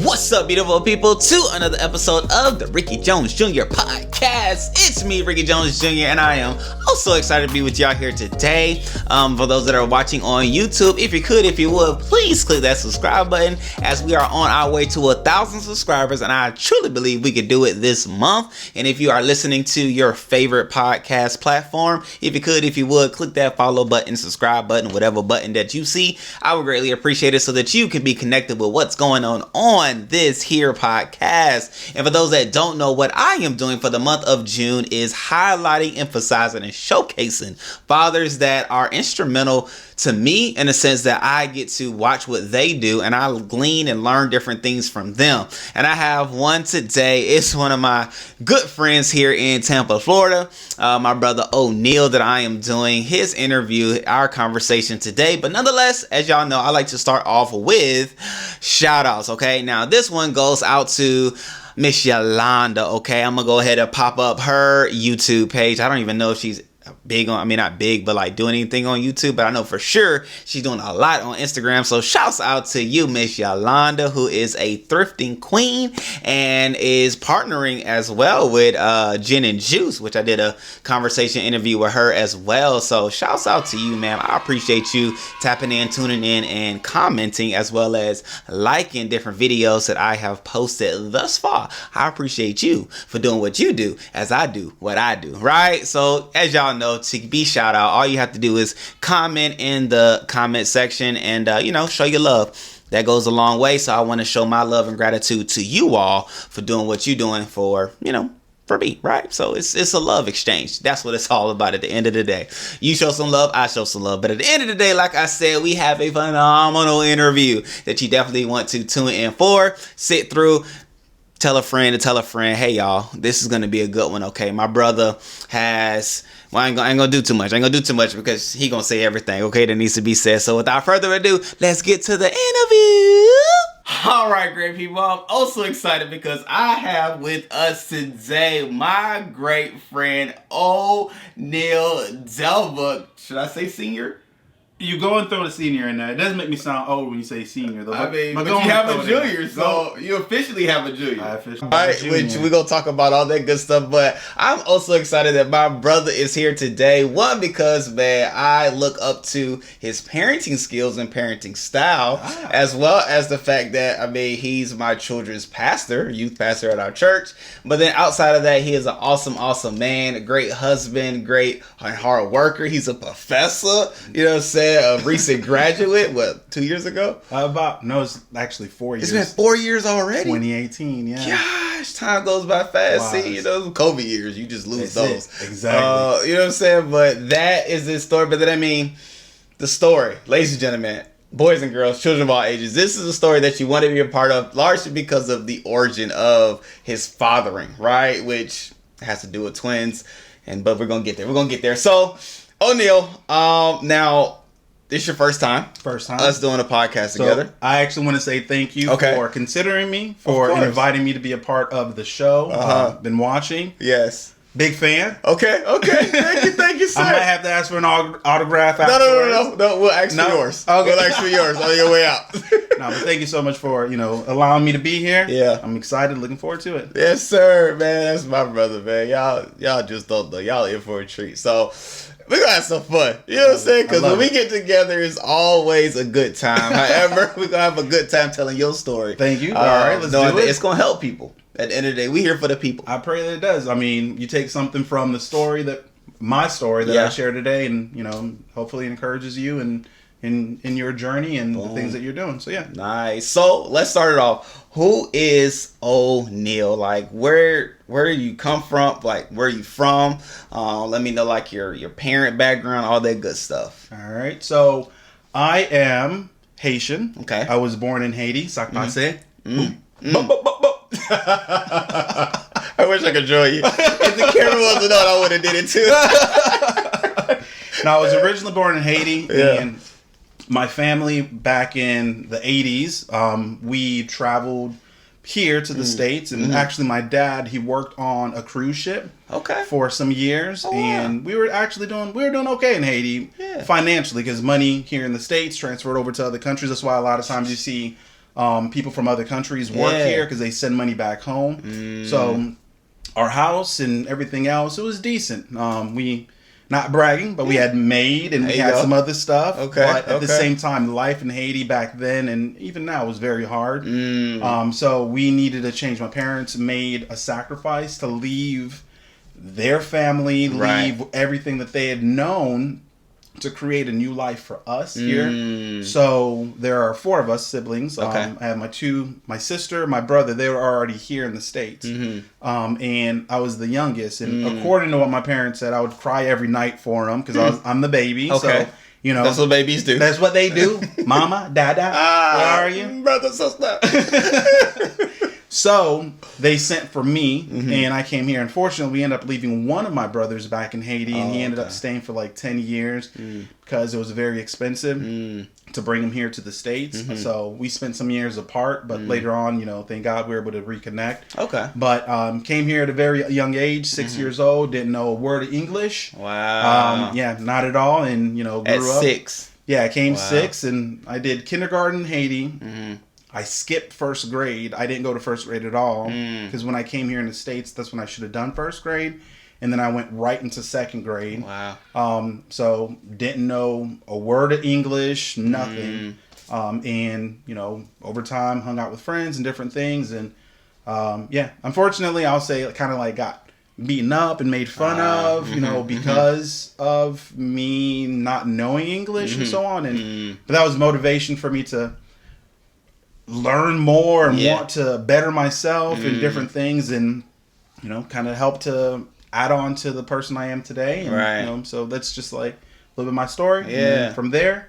What's up, beautiful people, to another episode of the Ricky Jones Jr. podcast. It's me, Ricky Jones Jr., and I am also excited to be with y'all here today. For those that are watching on YouTube, if you would, please click that subscribe button as we are on our way to 1,000 subscribers, and I truly believe we could do it this month. And if you are listening to your favorite podcast platform, if you would, click that follow button, subscribe button, whatever button that you see. I would greatly appreciate it so that you can be connected with what's going on this here podcast. And for those that don't know, what I am doing for the month of June is highlighting, emphasizing, and showcasing fathers that are instrumental to me, in the sense that I get to watch what they do and I glean and learn different things from them. And I have one today. It's one of my good friends here in Tampa, Florida, my brother Oniel, that I am doing his interview, our conversation today. But nonetheless, as y'all know, I like to start off with shout outs. Okay, now this one goes out to Miss Yolanda. Okay, I'm gonna go ahead and pop up her YouTube page. I don't even know if she's big on, not big, but like doing anything on YouTube, but I know for sure she's doing a lot on Instagram. So shouts out to you, Miss Yolanda, who is a thrifting queen and is partnering as well with Gin and Juice, which I did a conversation interview with her as well. So shouts out to you, ma'am. I appreciate you tapping in, tuning in, and commenting, as well as liking different videos that I have posted thus far. I appreciate you for doing what you do as I do what I do, right? So as y'all know, to be shout out, all you have to do is comment in the comment section and show your love. That goes a long way. So I want to show my love and gratitude to you all for doing what you're doing for me, right? So it's a love exchange. That's what it's all about at the end of the day. You show some love, I show some love. But at the end of the day, like I said, we have a phenomenal interview that you definitely want to tune in for, sit through. Tell a friend to tell a friend, hey y'all, this is gonna be a good one. Okay, my brother has, I ain't gonna do too much. I ain't gonna do too much because he gonna say everything, okay, that needs to be said. So without further ado, let's get to the interview. All right, great people. I'm also excited because I have with us today my great friend Oniel Delva. Should I say senior? You go and throw the senior in there. It doesn't make me sound old when you say senior, though. But you have a junior, so you officially have a junior. I officially have a junior. Which we're going to talk about all that good stuff, but I'm also excited that my brother is here today. One, because, man, I look up to his parenting skills and parenting style, as well as the fact that, he's my children's pastor, youth pastor at our church. But then outside of that, he is an awesome, awesome man, a great husband, great hard worker. He's a professor, you know what I'm saying? A recent graduate, 2 years ago? It's actually 4 years. It's been 4 years already? 2018, yeah. Gosh, time goes by fast. See, COVID years, you just lose those. Exactly. You know what I'm saying? But that is his story. But then, the story, ladies and gentlemen, boys and girls, children of all ages, this is a story that you want to be a part of, largely because of the origin of his fathering, right? Which has to do with twins. But we're going to get there. We're going to get there. So, Oniel, now, this is your first time. Us doing a podcast together. I actually want to say thank you for considering me, for inviting me to be a part of the show. Been watching. Yes. Big fan. Okay. Thank you, sir. I might have to ask for an autograph afterwards. No. We'll ask for yours. Okay. We'll ask for yours on your way out. No, but thank you so much for, allowing me to be here. Yeah. I'm excited, looking forward to it. Yes, sir, man. That's my brother, man. Y'all just don't know. Y'all in for a treat. So, we're going to have some fun. You know what I'm saying? Because when we get together, it's always a good time. However, we're going to have a good time telling your story. Thank you. All right, let's do it. It's going to help people. At the end of the day, we're here for the people. I pray that it does. You take something from my story that I share today, and, hopefully it encourages you in your journey and the things that you're doing. So, yeah. Nice. So, let's start it off. Who is Oniel? Like, where do you come from? Like, where are you from? Let me know, like, your parent background, all that good stuff. All right. So, I am Haitian. Okay. I was born in Haiti. Sakpase. I wish I could join you. If the camera wasn't on, I would have did it too. Now, I was originally born in Haiti, and my family back in the 80s, we traveled here to the States, and actually my dad, he worked on a cruise ship for some years, and we were doing okay in Haiti financially, because money here in the States transferred over to other countries. That's why a lot of times you see People from other countries work here because they send money back home. So our house and everything else, it was decent. We, not bragging, but we had maid and we had some other stuff. But at the same time, life in Haiti back then and even now was very hard. So we needed to change. My parents made a sacrifice to leave their family, leave everything that they had known to create a new life for us here. So there are 4 of us siblings. I have my sister, my brother. They were already here in the States. And I was the youngest. And according to what my parents said, I would cry every night for them because I'm the baby. So, you know, that's what babies do. That's what they do. Mama, Dada, where are you? Brother, sister. So they sent for me, and I came here. Unfortunately, we ended up leaving one of my brothers back in Haiti, and he ended up staying for like 10 years because it was very expensive to bring him here to the States. So we spent some years apart, but later on, you know, thank God we were able to reconnect. But came here at a very young age, 6 years old, didn't know a word of English. Wow. Yeah, not at all, and, you know, grew up. At 6? Yeah, I came 6, and I did kindergarten in Haiti. I skipped first grade. I didn't go to first grade at all because when I came here in the States, that's when I should have done first grade. And then I went right into second grade. Wow. So didn't know a word of English, nothing. And, you know, over time hung out with friends and different things. And, yeah, unfortunately, I'll say kind of like got beaten up and made fun of, you know, because of me not knowing English and so on. And but that was motivation for me to learn more and want to better myself in different things, and you know, kind of help to add on to the person I am today. And, you know, so that's just like a little bit of my story. And from there,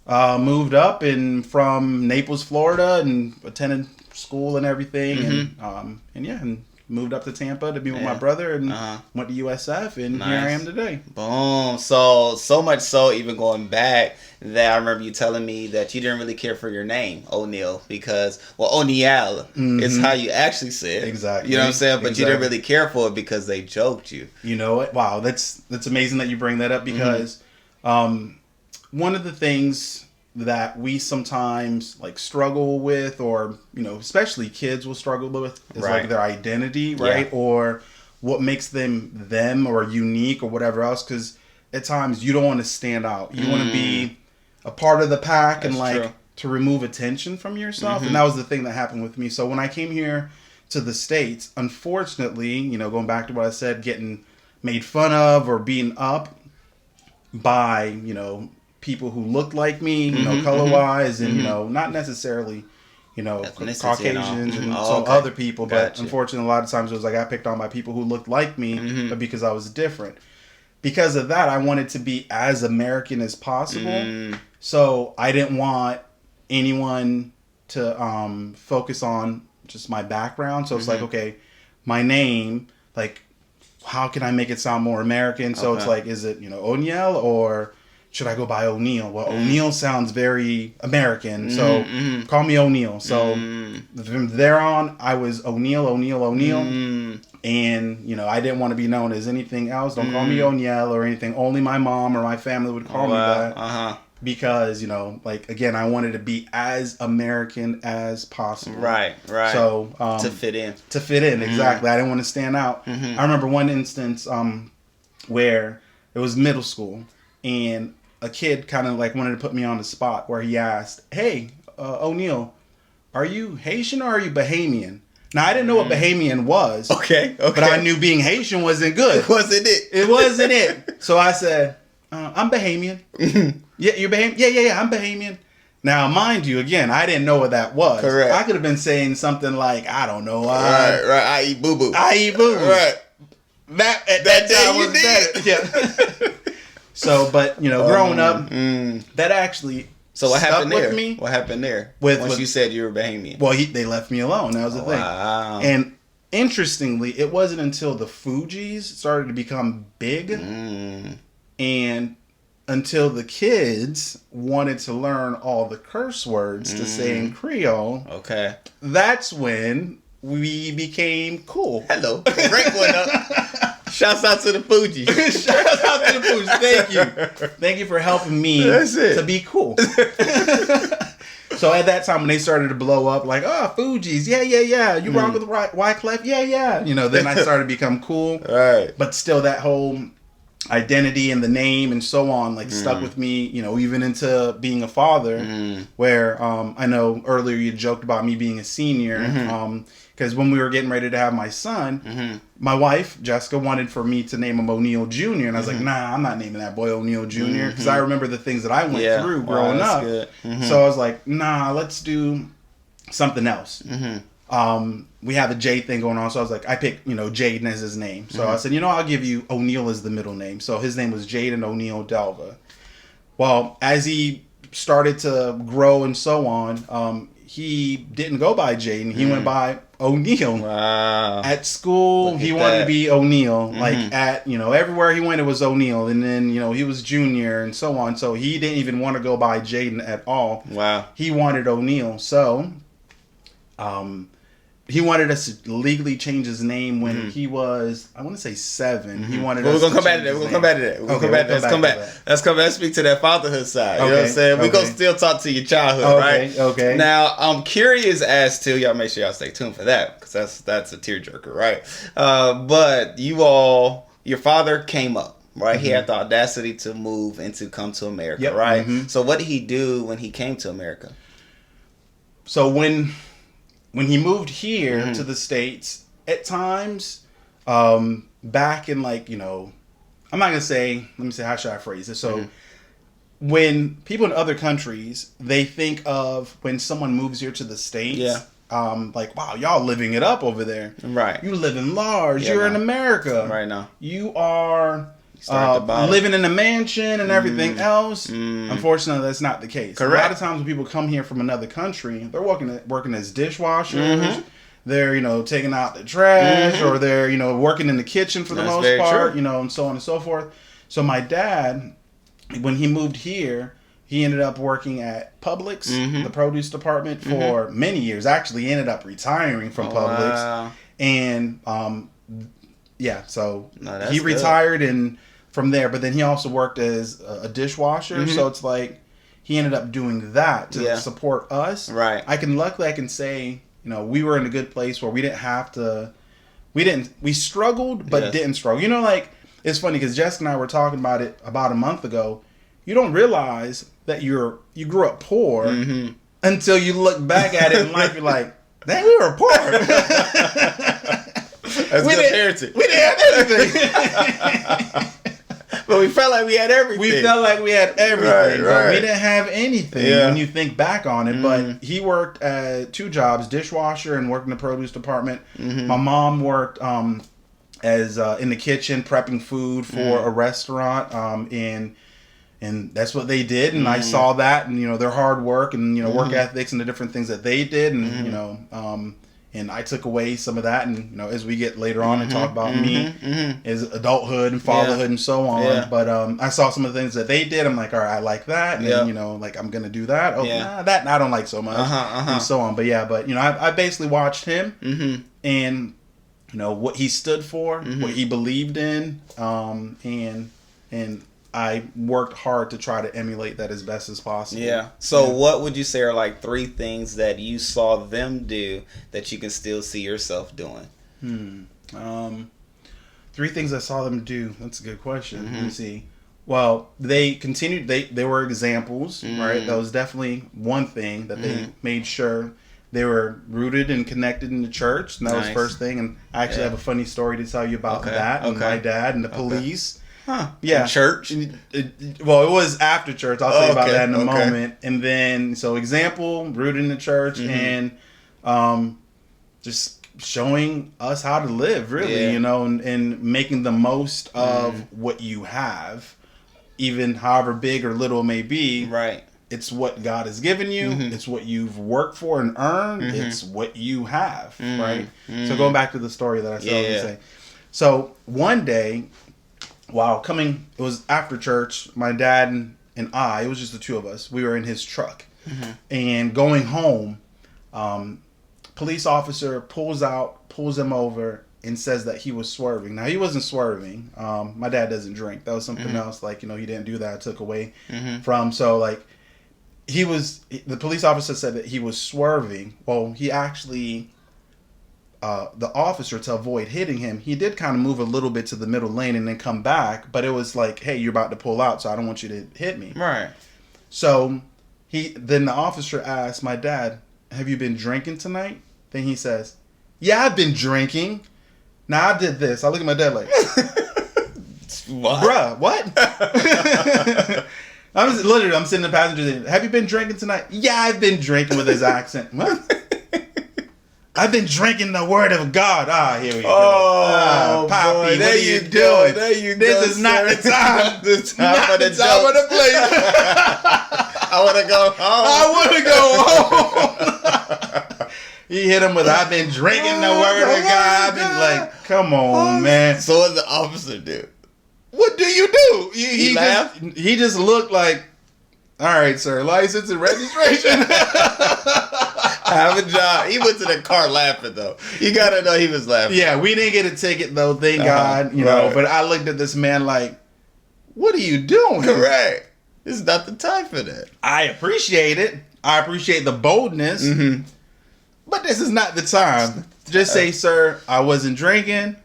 moved up and from Naples, Florida, and attended school and everything, and moved up to Tampa to be with my brother, and went to USF, and here I am today. Boom. So much so, even going back, that I remember you telling me that you didn't really care for your name, Oniel, because, well, Oniel is how you actually say it. Exactly. You know what I'm saying? But you didn't really care for it because they joked you. You know what? Wow, that's amazing that you bring that up, because one of the things that we sometimes like struggle with, or, you know, especially kids will struggle with, is like their identity, right? Or what makes them or unique or whatever else, because at times you don't want to stand out. You want to be a part of the pack. That's and like to remove attention from yourself. And that was the thing that happened with me. So when I came here to the States, unfortunately, you know, going back to what I said, getting made fun of or beaten up by, you know, people who looked like me, you know, color-wise, and, you know, not necessarily, you know, Caucasians and some other people, but unfortunately, a lot of times it was like I got picked on by people who looked like me, but because I was different. Because of that, I wanted to be as American as possible, so I didn't want anyone to focus on just my background. So it's like, okay, my name, like, how can I make it sound more American? So it's like, is it, you know, Oniel, or should I go by O'Neal? Well, O'Neal sounds very American, so call me O'Neal. So from there on, I was O'Neal. And, you know, I didn't want to be known as anything else. Don't call me Oniel or anything. Only my mom or my family would call me that. Because, you know, like, again, I wanted to be as American as possible. Right. So to fit in. Exactly. I didn't want to stand out. I remember one instance where it was middle school, and a kid kind of like wanted to put me on the spot, where he asked, "Hey, O'Neal, are you Haitian or are you Bahamian?" Now, I didn't know what Bahamian was. Okay. But I knew being Haitian wasn't good. Wasn't it? It wasn't it. So I said, I'm Bahamian. Yeah, you're Bahamian? Yeah, I'm Bahamian. Now, mind you, again, I didn't know what that was. Correct. I could have been saying something like, I don't know. Right. I eat boo-boo. Right. That time was better. Yeah. So, but, you know, growing up, that actually... So what happened there? With me. What happened there? Once you said you were Bahamian. Well, they left me alone. That was the thing. Wow. And interestingly, it wasn't until the Fugees started to become big, and until the kids wanted to learn all the curse words to say in Creole. Okay. That's when we became cool. Hello. Break one up. Shouts out to the Fugees. Shouts out to the Fugees. Thank you. Thank you for helping me to be cool. So at that time when they started to blow up, like, oh, Fuji's, yeah. You rock with Wyclef, yeah. You know, then I started to become cool. Right. But still that whole identity and the name and so on, like, stuck with me, you know, even into being a father, where I know earlier you joked about me being a senior, because when we were getting ready to have my son, my wife, Jessica, wanted for me to name him Oniel Jr., and I was like, nah, I'm not naming that boy Oniel Jr., because I remember the things that I went through growing up. So I was like, nah, let's do something else. We have a J thing going on, so I was like, I picked, you know, Jaden as his name. So I said, you know, I'll give you Oniel as the middle name. So his name was Jaden Oniel Delva. Well, as he started to grow and so on, he didn't go by Jaden. He went by Oniel. Wow. At school, he wanted to be Oniel. Like, at, you know, everywhere he went, it was Oniel. And then, you know, he was junior and so on. So he didn't even want to go by Jaden at all. Wow. He wanted Oniel. So, he wanted us to legally change his name when he was, I want to say 7. He wanted us to We're going to come back to that. We're going to come back to that. We're going to come back to that. Let's come back. Let's speak to that fatherhood side. You know what I'm saying? We're going to still talk to your childhood, right? Okay. Now, I'm curious as to, y'all make sure y'all stay tuned for that, because that's a tearjerker, right? But your father came up, right? He had the audacity to move and to come to America, right? So what did he do when he came to America? So when he moved here to the States, at times, back in, like, you know, I'm not going to say, let me say, how should I phrase this? So when people in other countries, they think of when someone moves here to the States, like, wow, y'all living it up over there. Right. You living large. You're in America. Right now. You are living in a mansion and everything else. Unfortunately, that's not the case. Correct. A lot of times when people come here from another country, they're working as dishwashers. They're, you know, taking out the trash, or they're, you know, working in the kitchen for the most part, you know, and so on and so forth. So my dad, when he moved here, he ended up working at Publix, the produce department, for many years. Actually, he ended up retiring from Publix. Wow. And so he retired and from there, but then he also worked as a dishwasher. So it's like he ended up doing that to support us. Right. I can say, you know, we were in a good place where we didn't have to, we struggled, but didn't struggle. You know, like, it's funny because Jessica and I were talking about it about a month ago. You don't realize that you grew up poor until you look back at it in life. You're like, dang, we were poor. That's good parenting. We didn't have anything. But we felt like we had everything. Right. But we didn't have anything when you think back on it. But he worked at 2 jobs, dishwasher and worked in the produce department. My mom worked as in the kitchen, prepping food for a restaurant. And that's what they did. And I saw that, and, you know, their hard work and, you know, work ethics and the different things that they did. And, you know, and I took away some of that, and, you know, as we get later on and talk about me as adulthood and fatherhood and so on, but I saw some of the things that they did. I'm like, all right, I like that, and you know, like, I'm gonna do that. Oh, nah, that I don't like so much, and so on. But you know, I basically watched him, and, you know, what he stood for, what he believed in, and I worked hard to try to emulate that as best as possible. Yeah. So what would you say are, like, 3 things that you saw them do that you can still see yourself doing? 3 things I saw them do. That's a good question. Let me see. Well, they continued. They were examples, right? That was definitely one thing that they made sure they were rooted and connected in the church. And that was the first thing. And I actually have a funny story to tell you about that and my dad and the police. Huh. Yeah. In church? Well, it was after church. I'll tell you about that in a moment. And then, so example, rooted in the church, and just showing us how to live, really, you know, and making the most of what you have, even however big or little it may be. Right. It's what God has given you. It's what you've worked for and earned. It's what you have, right? So going back to the story that I said, I was say. So one day, it was after church, my dad and I, it was just the 2 of us, we were in his truck. And going home, police officer pulls him over and says that he was swerving. Now, he wasn't swerving. My dad doesn't drink. That was something else, like, you know, he didn't do that. I took away from. So, like, the police officer said that he was swerving. Well, he actually, the officer, to avoid hitting him, he did kind of move a little bit to the middle lane and then come back. But it was like, hey, you're about to pull out, so I don't want you to hit me. Right. So then the officer asked my dad, have you been drinking tonight? Then he says, yeah, I've been drinking. Now I did this. I look at my dad like, what? Bruh, what? I'm sitting in the passenger seat. Have you been drinking tonight? Yeah, I've been drinking, with his accent. What? I've been drinking the word of God. Here we go. Oh, Poppy, boy, what there are you you doing? There you this go, is not sir. the time. Not the time Not for the time for the jokes. play. I want to go home. I want to go home. He hit him with, I've been drinking the word of God. I've been like, come on, man. So what did the officer do? What do you do? He laughed? He just looked like, all right, sir, license and registration. Have a job. He went to the car laughing, though. You got to know he was laughing. Yeah, we didn't get a ticket, though, thank God. You know, right. but I looked at this man like, what are you doing? Correct. This is not the time for that. I appreciate it. I appreciate the boldness. Mm-hmm. But this is not the time. Just say, sir, I wasn't drinking.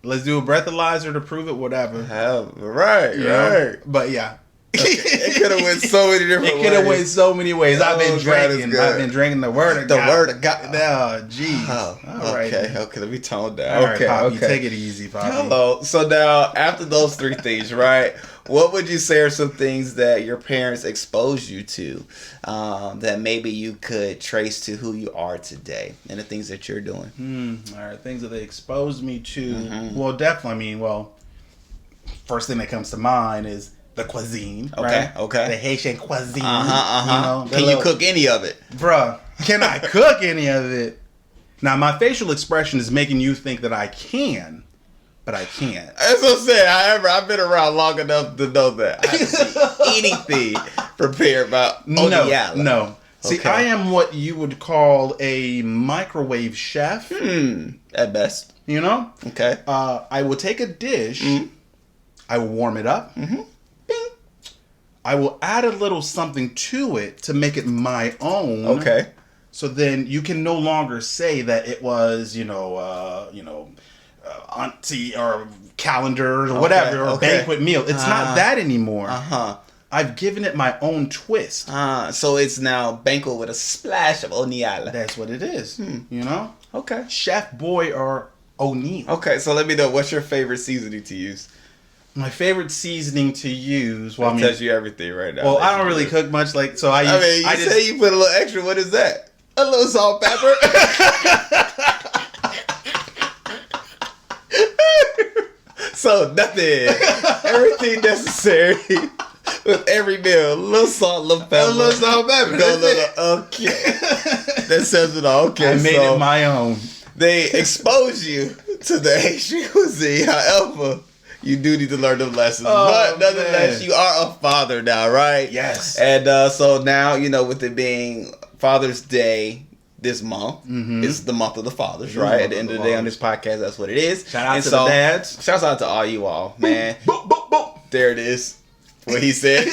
Let's do a breathalyzer to prove it, whatever. Right, You know? right. But yeah. Okay. It could have went so many different ways. It could have went so many ways. I've been Oh, God, it's drinking. good. I've been drinking the word of The God. word of God. Oh, jeez. Oh, All right. okay, okay. Let me tone down. All right, Okay, Poppy, okay. take it easy, Poppy. Hello. So now, after those three things, right? What would you say are some things that your parents exposed you to that maybe you could trace to who you are today and the things that you're doing? All right, things that they exposed me to. Mm-hmm. Well, definitely. First thing that comes to mind is the cuisine. Okay, right? okay. The Haitian cuisine. Uh-huh. You know, Can you cook any of it? Bruh, can I cook any of it? Now, my facial expression is making you think that I can, but I can't. That's what I'm saying. However, I've been around long enough to know that I haven't seen anything prepared by Oniel. No. See, Okay. I am what you would call a microwave chef. At best. You know? Okay. I will take a dish. I will warm it up. Bing. I will add a little something to it to make it my own. Okay. So then you can no longer say that it was, auntie or calendar or whatever, or banquet meal. It's not that anymore. I've given it my own twist. So it's now banquet with a splash of Oniel. That's what it is. You know? Okay. Chef Boy or O'Neill. Okay, so let me know, what's your favorite seasoning to use? My favorite seasoning to use. Well, I'll tell you everything right now. Well, I don't really cook much, so I use. I mean, you say you put a little extra. What is that? A little salt, pepper. So nothing. Everything necessary with every meal. A little salt, a little pepper. A little salt, pepper. Okay. That says it all. Okay, I made it my own. They expose you to the Haitian cuisine. However, you do need to learn them lessons. But nonetheless, you are a father now, right? Yes. And so now, with it being Father's Day this month, it's the month of the fathers, right? At the end of the day on this podcast, that's what it is. Shout out to the dads. Shouts out to all you all, man. Boop, boop, boop. There it is. What he said.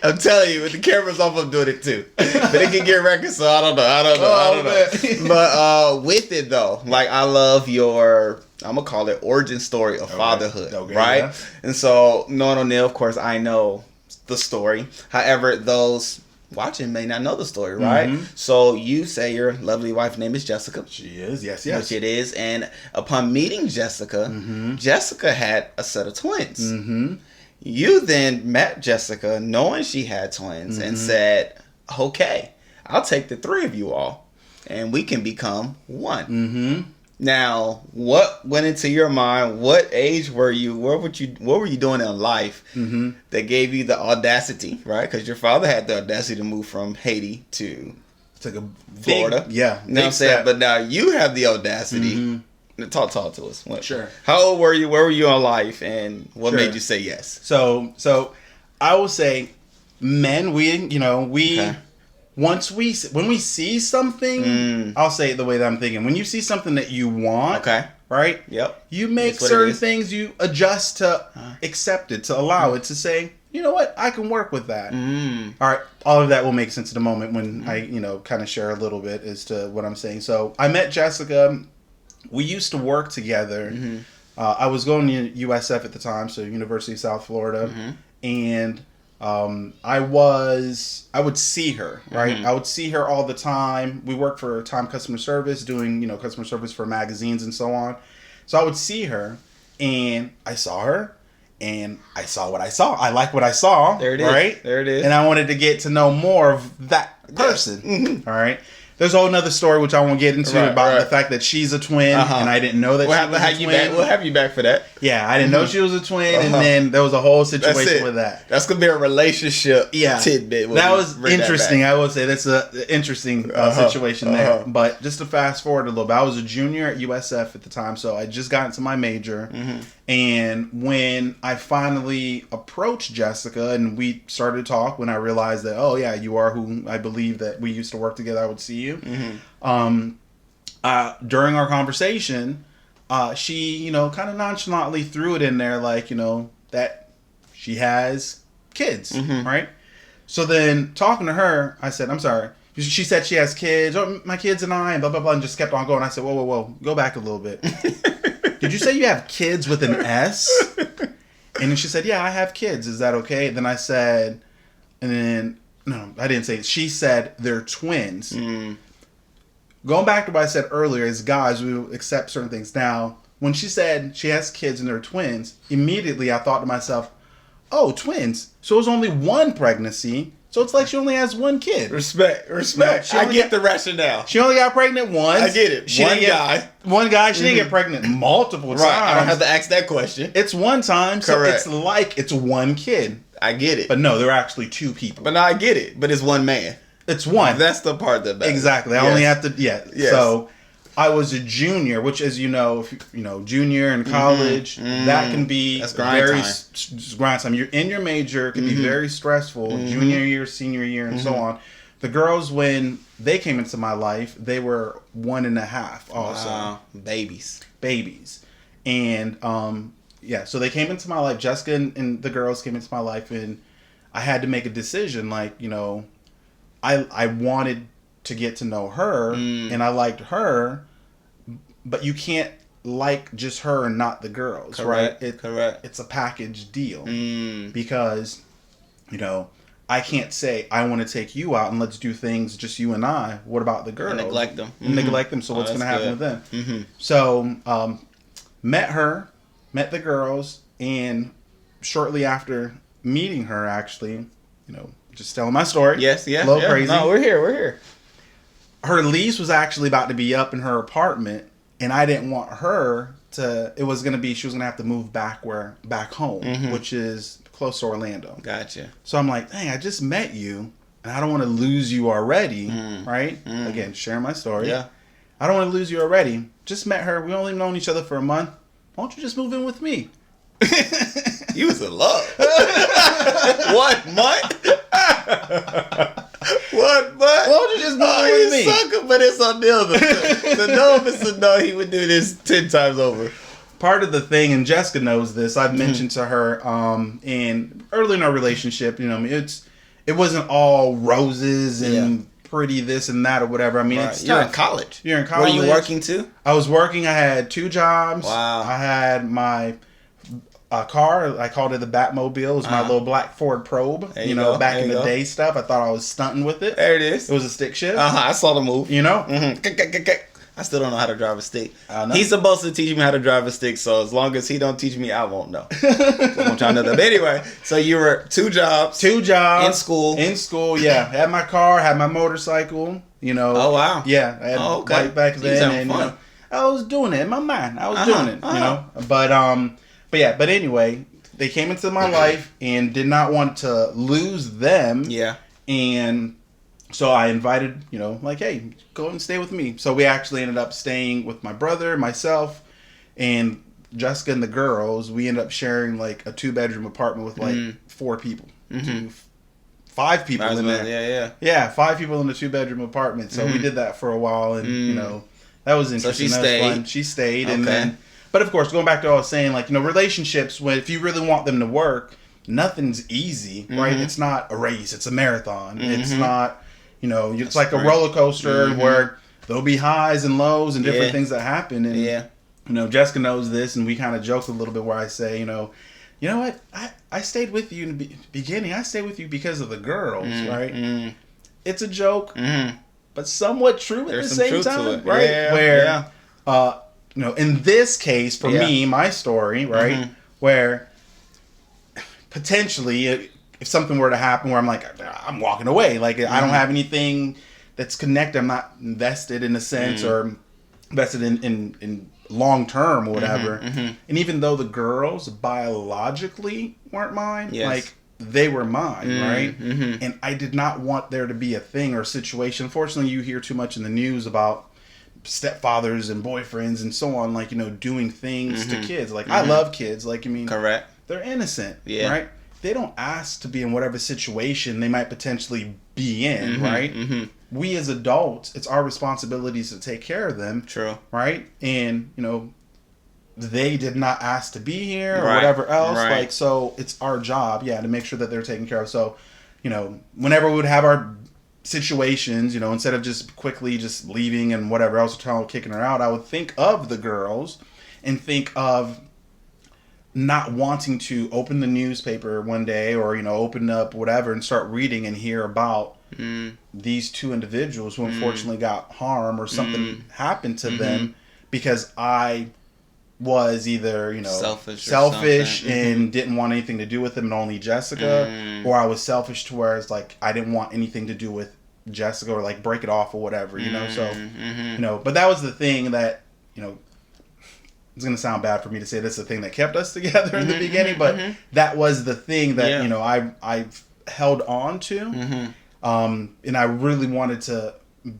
I'm telling you, with the cameras off, I'm doing it too. But it can get records, so I don't know. But with it though, like I love your, I'm gonna call it origin story of fatherhood, right? Yeah. And so knowing Oniel, of course, I know the story. However, those watching may not know the story, right? So you say your lovely wife's name is Jessica. She is, yes. Which it is. And upon meeting Jessica, Jessica had a set of twins. You then met Jessica knowing she had twins and said, okay, I'll take the three of you all and we can become one. Now, what went into your mind? What age were you? What were you doing in life that gave you the audacity, right? Because your father had the audacity to move from Haiti to Florida. Big, yeah. You know what I'm saying? But now you have the audacity. Talk to us. Sure. How old were you? Where were you in life? And what made you say yes? So I will say, men, when we see something, I'll say it the way that I'm thinking. When you see something that you want, right? Yep. You make certain things, you adjust to accept it, to allow it, to say, you know what, I can work with that. Mm. All right, all of that will make sense in a moment when I, kind of share a little bit as to what I'm saying. So I met Jessica. We used to work together. Mm-hmm. I was going to USF at the time, so University of South Florida, and I would see her, right? I would see her all the time. We worked for Time Customer Service, doing, customer service for magazines and so on. So I would see her, and I saw her, and I saw what I saw. I like what I saw. There it is. Right? There it is. And I wanted to get to know more of that person. Yes. All right? There's a whole nother story, which I won't get into, about the fact that she's a twin, and I didn't know that she was a twin. We'll have you back for that. Yeah, I didn't know she was a twin, and then there was a whole situation with that. That's going to be a relationship tidbit. That was interesting. I will say that's an interesting situation there. But just to fast forward a little bit, I was a junior at USF at the time, so I just got into my major. And when I finally approached Jessica and we started to talk, when I realized that, oh yeah, you are who I believe that we used to work together, I would see you. During our conversation, she, kind of nonchalantly threw it in there, like, that she has kids, right? So then talking to her, I said, I'm sorry. She said she has kids, oh, my kids and I, and blah, blah, blah, and just kept on going. I said, whoa, go back a little bit. Did you say you have kids with an S? And then she said, yeah, I have kids. Is that okay? Then I said, no, I didn't say it. She said they're twins. Going back to what I said earlier, as guys, we will accept certain things. Now, when she said she has kids and they're twins, immediately I thought to myself, oh, twins. So it's only one pregnancy. So it's like she only has one kid. Respect. I get the rationale. She only got pregnant once. I get it. One guy. She didn't get pregnant multiple times. Right. I don't have to ask that question. It's one time. Correct. So it's like it's one kid. I get it. But no, they're actually two people. But no, I get it. But it's one man. It's one. That's the part that matters. Exactly. I only have to. Yeah. Yes. So I was a junior, which, as you know, junior in college, that can be grind time. You're in your major, it can be very stressful. Junior year, senior year, and so on. The girls, when they came into my life, they were 1.5 also. Wow. Babies. And so they came into my life. Jessica and the girls came into my life, and I had to make a decision. Like, I wanted to get to know her, and I liked her, but you can't like just her and not the girls. Correct. Right? Correct. It's a package deal because, I can't say I want to take you out and let's do things just you and I. What about the girls? And neglect them. Neglect them. So what's going to happen with them? So met the girls, and shortly after meeting her, actually, just telling my story. Yes, yeah. A little crazy. No, we're here. Her lease was actually about to be up in her apartment, and I didn't want her to. It was going to be, she was going to have to move back home, which is close to Orlando. Gotcha. So I'm like, dang, I just met you, and I don't want to lose you already, right? Again, sharing my story. Yeah. I don't want to lose you already. Just met her. We only known each other for a month. Why don't you just move in with me? You was in love. 1 month? 1 month? Why don't you just move in with me? Sucker, but it's on the other. The no, if it's a no, he would do this 10 times over. Part of the thing, and Jessica knows this, I've mentioned to her, and early in our relationship, it wasn't all roses and pretty this and that or whatever. I mean, it's You're tough. in college. You're in college. Were you working too? I was working. I had 2 jobs. Wow. I had my car. I called it the Batmobile. It was my little black Ford Probe. Back in the day stuff. I thought I was stunting with it. There it is. It was a stick shift. I saw the move. Mm-hmm. I still don't know how to drive a stick. I know. He's supposed to teach me how to drive a stick, so as long as he don't teach me, I won't know. I'm trying to know that. But anyway, so you were 2 jobs. 2 jobs. In school, yeah. Had my car, had my motorcycle, Oh, wow. Yeah, I had a bike back then. And, I was doing it in my mind. I was doing it, But anyway, they came into my life and did not want to lose them. Yeah. And so I invited, hey, go and stay with me. So we actually ended up staying with my brother, myself, and Jessica and the girls. We ended up sharing like a 2-bedroom apartment with like 4 people. 5 people in there. Yeah, 5 people in a 2-bedroom apartment. So we did that for a while, and that was interesting. So she stayed, and then. But of course, going back to what I was saying, relationships, if you really want them to work, nothing's easy, right? It's not a race, it's a marathon. It's not, it's like a right. roller coaster where there'll be highs and lows and different things that happen. And, Jessica knows this, and we kind of joke a little bit where I say, you know what? I stayed with you in the beginning. I stayed with you because of the girls, right? It's a joke, but somewhat true at the same time, right? Yeah, where, in this case, for me, my story, right, where potentially if something were to happen where I'm like, I'm walking away, like I don't have anything that's connected. I'm not invested in a sense or invested in long term or whatever. And even though the girls biologically weren't mine, like they were mine, right? And I did not want there to be a thing or a situation. Unfortunately, you hear too much in the news about stepfathers and boyfriends and so on, like, doing things to kids. Like, I love kids. Like, correct. They're innocent, right? They don't ask to be in whatever situation they might potentially be in, right? We as adults, it's our responsibilities to take care of them. True. Right? And, they did not ask to be here or whatever else. Right. Like, so it's our job, to make sure that they're taken care of. So, whenever we would have our situations, instead of just quickly just leaving and whatever else, kicking her out, I would think of the girls and think of not wanting to open the newspaper one day or, open up whatever and start reading and hear about these two individuals who unfortunately got harmed or something happened to them because I was either, selfish and didn't want anything to do with them and only Jessica, or I was selfish to where it's like I didn't want anything to do with Jessica or like break it off or whatever, so, but that was the thing that, it's going to sound bad for me to say this is the thing that kept us together in the beginning, but that was the thing that, I've held on to. And I really wanted to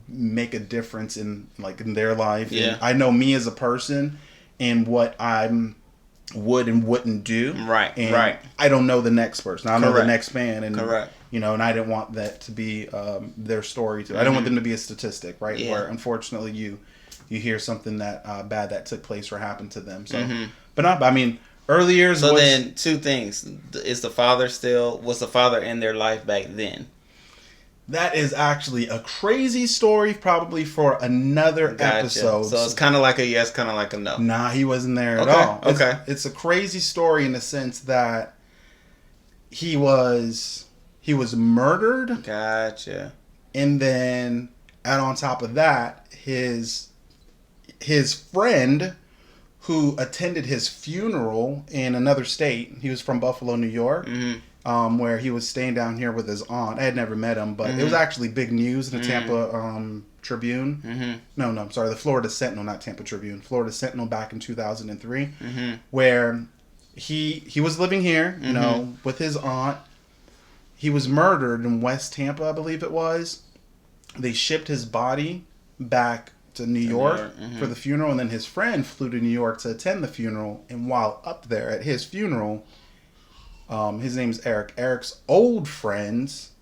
make a difference in their life. And I know me as a person and what I would and wouldn't do. Right. And I don't know the next person. I don't know the next man. And, correct. And I didn't want that to be their story too. I don't want them to be a statistic, right? Where unfortunately you hear something that bad that took place or happened to them. So, but early years. So then, two things: was the father in their life back then? That is actually a crazy story, probably for another episode. So it's kind of like a yes, kind of like a no. Nah, he wasn't there at all. Okay. It's a crazy story in the sense that he was murdered. Gotcha. And then, and on top of that, his friend who attended his funeral in another state. He was from Buffalo, New York. Where he was staying down here with his aunt. I had never met him, but it was actually big news in the Tampa Tribune. No, I'm sorry, the Florida Sentinel, not Tampa Tribune. Florida Sentinel back in 2003, where he was living here, with his aunt. He was murdered in West Tampa, I believe it was. They shipped his body back to New York for the funeral, and then his friend flew to New York to attend the funeral. And while up there at his funeral, his name's Eric. Eric's old friends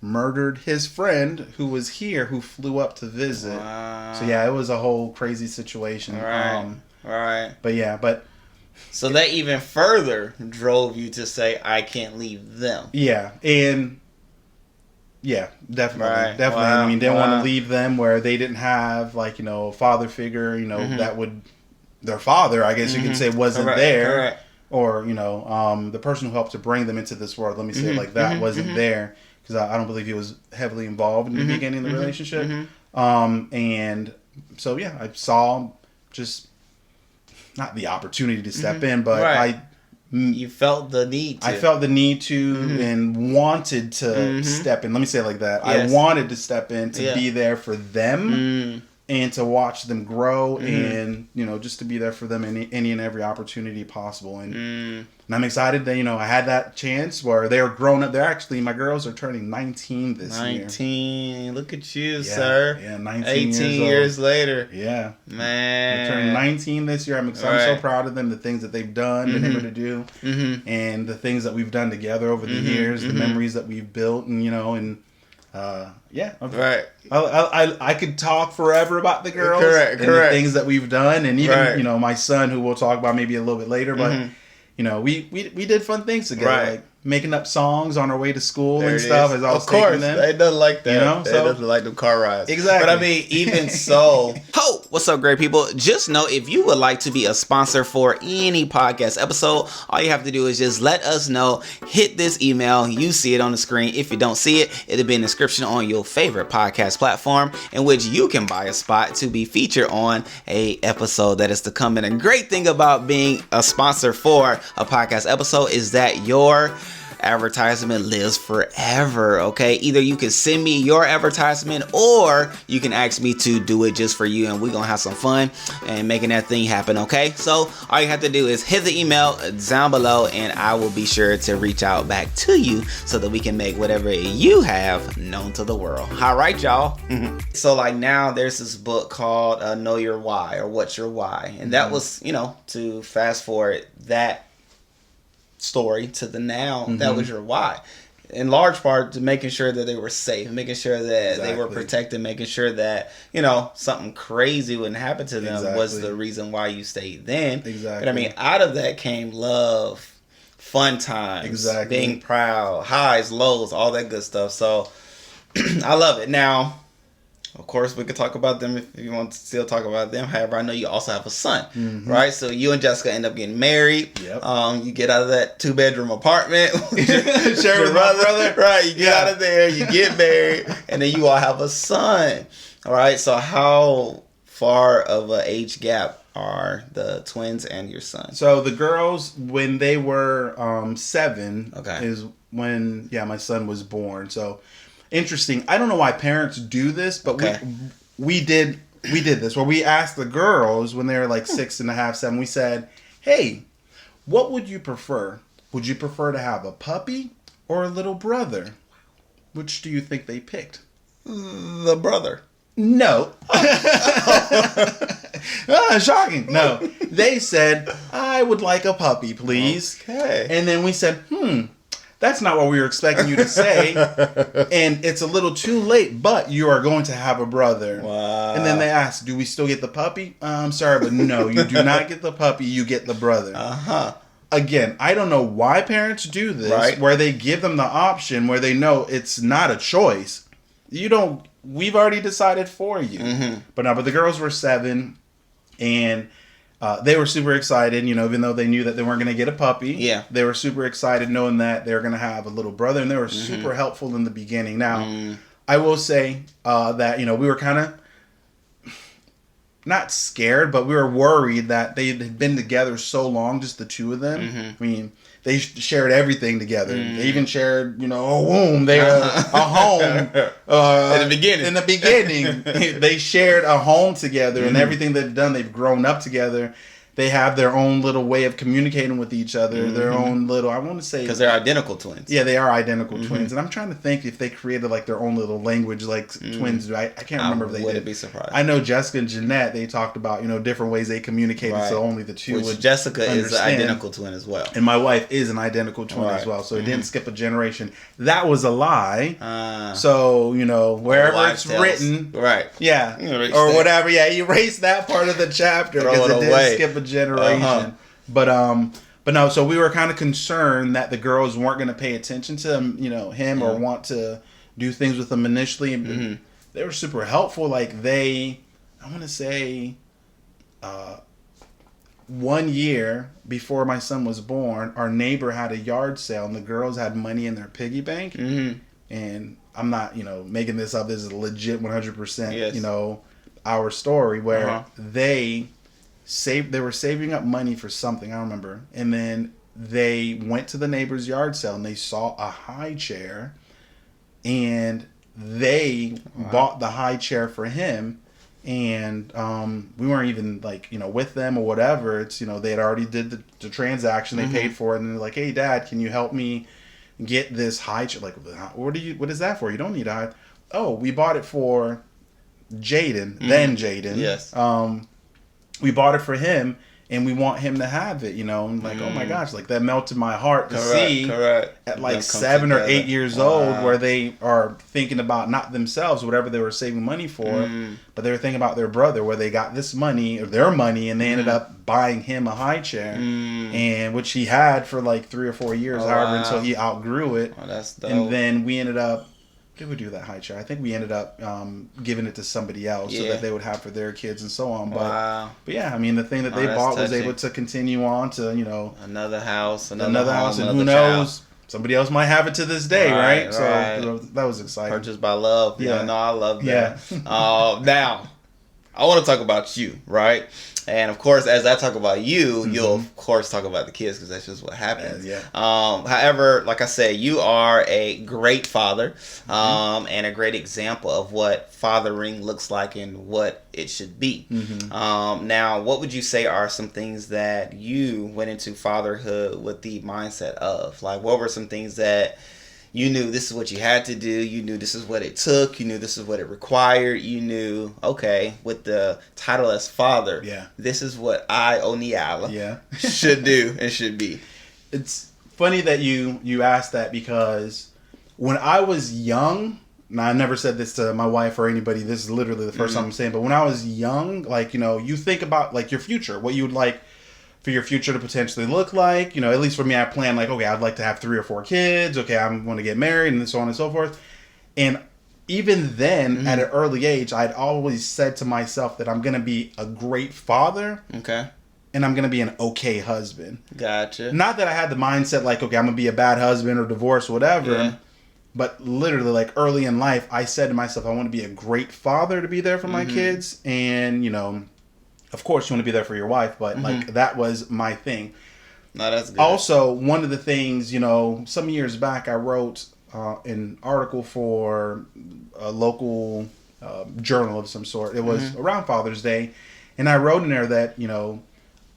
murdered his friend who was here, who flew up to visit. Wow. So yeah, it was a whole crazy situation. Right. But so that even further drove you to say, I can't leave them. Yeah, and yeah, definitely. Wow. Didn't want to leave them where they didn't have a father figure, that would, their father, I guess you could say, wasn't there. Correct. Or, the person who helped to bring them into this world, let me say it like that, wasn't there. Because I don't believe he was heavily involved in the beginning of the relationship. And so, yeah, I saw just, not the opportunity to step in, but you felt the need to. I felt the need to and wanted to step in. Let me say it like that. Yes. I wanted to step in to be there for them. And to watch them grow and, just to be there for them in any and every opportunity possible. And I'm excited that, I had that chance where they're grown up. My girls are turning 19 this year. 19. Look at you, sir. Yeah, 19 18 years later. Yeah. Man. They're turning 19 this year. I'm excited. I'm so proud of them, the things that they've done, been able to do, and the things that we've done together over the years, the memories that we've built, and, Right. I could talk forever about the girls Correct. the things that we've done, and even my son, who we'll talk about maybe a little bit later, but we did fun things together. Right. Like making up songs on our way to school There and it stuff. is. As I was Of course, taking them. they doesn't like that. You know, they so- doesn't like them car rides. Exactly. But I mean, even so. Ho! What's up, great people? Just know if you would like to be a sponsor for any podcast episode, all you have to do is just let us know. Hit this email. You see it on the screen. If you don't see it, it'll be in the description on your favorite podcast platform, in which you can buy a spot to be featured on a episode that is to come. And a great thing about being a sponsor for a podcast episode is that your advertisement lives forever. Okay, either you can send me your advertisement or you can ask me to do it just for you, and we're gonna have some fun and making that thing happen. Okay, so all you have to do is hit the email down below and I will be sure to reach out back to you so that we can make whatever you have known to the world. All right, y'all. So like now there's this book called Know Your Why, or What's Your Why, and that was, you know, to fast forward that story to the now. That was your why, in large part to making sure that they were safe, making sure that they were protected, making sure that, you know, something crazy wouldn't happen to them was the reason why you stayed then. But I mean, out of that came love, fun times, being proud, highs, lows, all that good stuff. So I love it. Now, of course, we could talk about them if you want to still talk about them. However, I know you also have a son, right? So you and Jessica end up getting married. You get out of that 2-bedroom apartment, share with my brother, right? You get out of there, you get married, and then you all have a son. All right. So how far of an age gap are the twins and your son? So the girls, when they were 7, is when my son was born. So. Interesting. I don't know why parents do this, but we did this where we asked the girls when they were like 6.5, 7. We said, "Hey, what would you prefer? Would you prefer to have a puppy or a little brother? Which do you think they picked?" The brother. No. Shocking. No. They said, "I would like a puppy, please." Okay. And then we said, that's not what we were expecting you to say. And it's a little too late, but you are going to have a brother. Wow. And then they asked, do we still get the puppy? I'm sorry, but no, you do not get the puppy. You get the brother. Again, I don't know why parents do this, where they give them the option where they know it's not a choice. We've already decided for you. But the girls were 7 and they were super excited, you know, even though they knew that they weren't going to get a puppy. They were super excited knowing that they were going to have a little brother, and they were super helpful in the beginning. Now, I will say that, you know, we were kind of not scared, but we were worried that they had been together so long, just the two of them. I mean, they shared everything together. They even shared, you know, a womb, a home. In the beginning, they shared a home together, and everything they've done, they've grown up together. They have their own little way of communicating with each other. Their own little, I want to say, because they're identical twins. Yeah, they are identical twins, and I'm trying to think if they created like their own little language, like twins do. I can't remember if they did. Wouldn't be surprised. I know Jessica and Jeanette. They talked about, you know, different ways they communicated, so only the two. Which Jessica is an identical twin as well, and my wife is an identical twin as well. So it didn't skip a generation. That was a lie. So you know, wherever it's written, or whatever, erase that part of the chapter because it didn't skip a generation. But no, so we were kind of concerned that the girls weren't going to pay attention to him or want to do things with him initially. They were super helpful. Like I want to say 1 year before my son was born, our neighbor had a yard sale and the girls had money in their piggy bank. And I'm not, making this up. This is legit 100%, our story where they were saving up money for something, I don't remember. And then they went to the neighbor's yard sale and they saw a high chair and they bought the high chair for him. And we weren't even with them or whatever. It's, they had already did the transaction. They paid for it. And they're like, "Hey, Dad, can you help me get this high chair?" Like, what is that for? You don't need a high. Oh, we bought it for Jaden, then Jaden. Yes. We bought it for him, and we want him to have it, you know. And like, oh my gosh, like that melted my heart to see at like 7 or 8 years old, where they are thinking about not themselves, whatever they were saving money for, but they were thinking about their brother, where they got this money or their money, and they ended up buying him a high chair, and which he had for like 3 or 4 years, however, until he outgrew it. Oh, that's dope. And then we ended up. Did we do that high chair? I think we ended up giving it to somebody else so that they would have for their kids and so on. But yeah, I mean, the thing that they bought was able to continue on to, you know, another house, and who knows, somebody else might have it to this day, right? So that was exciting. Purchased by love. Yeah, no, I love that. Yeah. Now, I want to talk about you, right? And of course, as I talk about you, you'll of course talk about the kids, because that's just what happens. However, like I said, you are a great father, and a great example of what fathering looks like and what it should be. Now, what would you say are some things that you went into fatherhood with the mindset of? Like, what were some things that you knew this is what you had to do, you knew this is what it took, you knew this is what it required, you knew, okay, with the title as father, this is what I, Oniel, should do and should be? It's funny that you asked that, because when I was young, and I never said this to my wife or anybody, this is literally the first time I'm saying, but when I was young, like, you know, you think about like your future, what you would like for your future to potentially look like. You know, at least for me, I plan like, okay, I'd like to have 3 or 4 kids. Okay, I'm going to get married, and so on and so forth. And even then, at an early age, I'd always said to myself that I'm going to be a great father. Okay. And I'm going to be an okay husband. Gotcha. Not that I had the mindset like, okay, I'm going to be a bad husband or divorce, whatever. Yeah. But literally, like early in life, I said to myself, I want to be a great father to be there for my kids. And, you know, of course, you want to be there for your wife, but like that was my thing. No, that's good. Also, one of the things, you know, some years back, I wrote an article for a local journal of some sort. It was around Father's Day, and I wrote in there that, you know,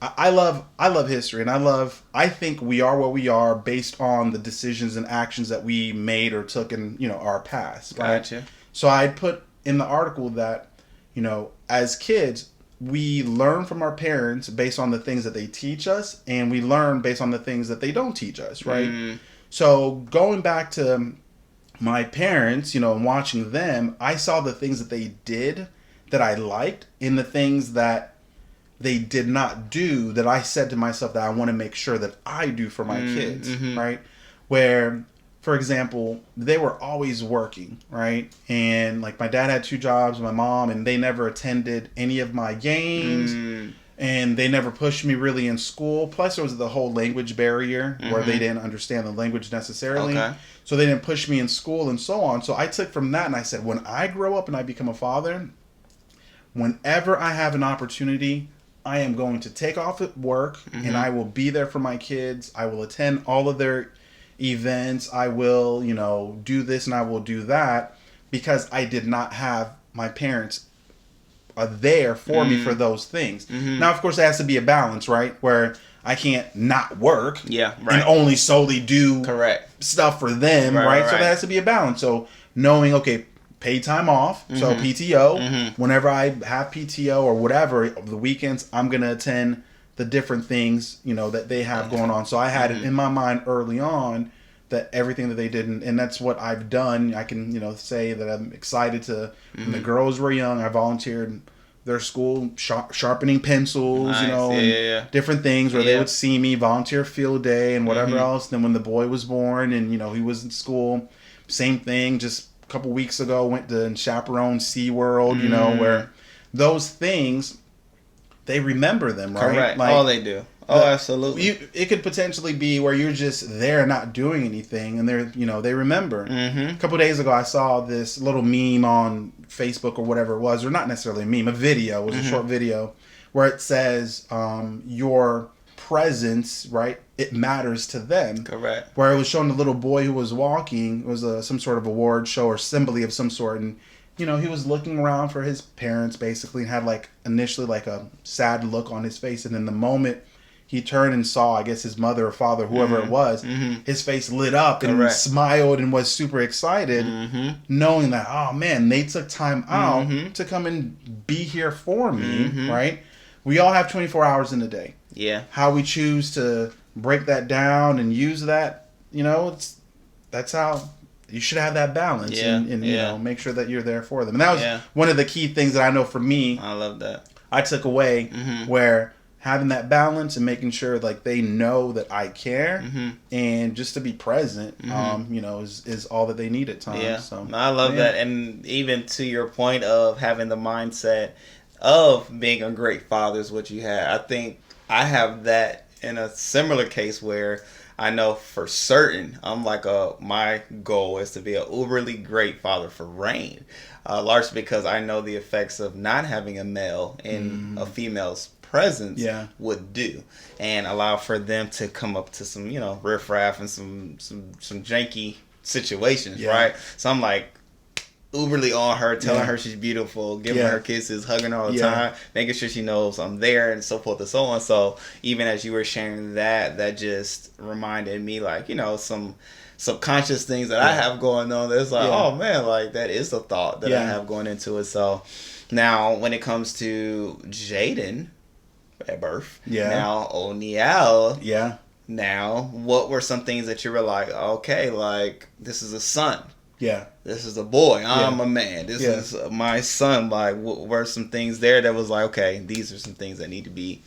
I love history, and I think we are what we are based on the decisions and actions that we made or took in, you know, our past. Right? Gotcha. So I put in the article that, you know, as kids, we learn from our parents based on the things that they teach us, and we learn based on the things that they don't teach us, right? So going back to my parents, you know, and watching them, I saw the things that they did that I liked, and the things that they did not do that I said to myself that I want to make sure that I do for my kids, right? Where, for example, they were always working, right? And like my dad had 2 jobs, my mom, and they never attended any of my games, and they never pushed me really in school. Plus, there was the whole language barrier where they didn't understand the language necessarily. Okay. So they didn't push me in school and so on. So I took from that and I said, when I grow up and I become a father, whenever I have an opportunity, I am going to take off at work and I will be there for my kids. I will attend all of their events. I will, you know, do this and I will do that, because I did not have my parents there for me for those things. Now, of course, there has to be a balance, right? Where I can't not work and only solely do stuff for them, right? So there has to be a balance. So knowing, okay, paid time off, so PTO, whenever I have PTO or whatever, the weekends, I'm going to attend the different things, you know, that they have going on. So I had it in my mind early on that everything that they did, and that's what I've done. I can, you know, say that I'm excited to, when the girls were young, I volunteered their school, sharpening pencils, you know, and different things where they would see me volunteer field day and whatever else. Then when the boy was born and, you know, he was in school, same thing, just a couple weeks ago, went to chaperone SeaWorld, you know, where those things, they remember them, right? Correct. Like, they do. Oh, absolutely. It could potentially be where you're just there not doing anything, and they're, you know, they remember. A couple of days ago, I saw this little meme on Facebook or whatever it was, or not necessarily a meme, a video. It was a short video where it says, your presence, right, it matters to them. Correct. Where it was showing the little boy who was walking. It was some sort of award show or assembly of some sort, and you know, he was looking around for his parents basically, and had like initially like a sad look on his face, and then the moment he turned and saw, I guess, his mother or father, whoever it was, his face lit up and smiled and was super excited, knowing that, oh man, they took time out to come and be here for me, right? we all have 24 hours in a day. Yeah. How we choose to break that down and use that, that's how you should have that balance. And make sure that you're there for them. And that was one of the key things that I know for me. I love that. I took away where having that balance and making sure like they know that I care and just to be present, is all that they need at times. Yeah. So I love that. And even to your point of having the mindset of being a great father is what you had. I think I have that in a similar case where I know for certain I'm like my goal is to be an uberly great father for Rain, largely because I know the effects of not having a male in a female's presence would do, and allow for them to come up to some riffraff and some janky situations, right? So I'm like uberly on her, telling her she's beautiful, giving her kisses, hugging her all the time, making sure she knows I'm there, and so forth and so on. So even as you were sharing that just reminded me, like, some subconscious things that I have going on. That's like, oh man, like that is a thought that I have going into it. So now when it comes to Jaden at birth, now Oniel, now what were some things that you were like, okay, like this is a son. Yeah. This is a boy. I'm a man. This is my son. Like, what were some things there that was like, okay, these are some things that need to be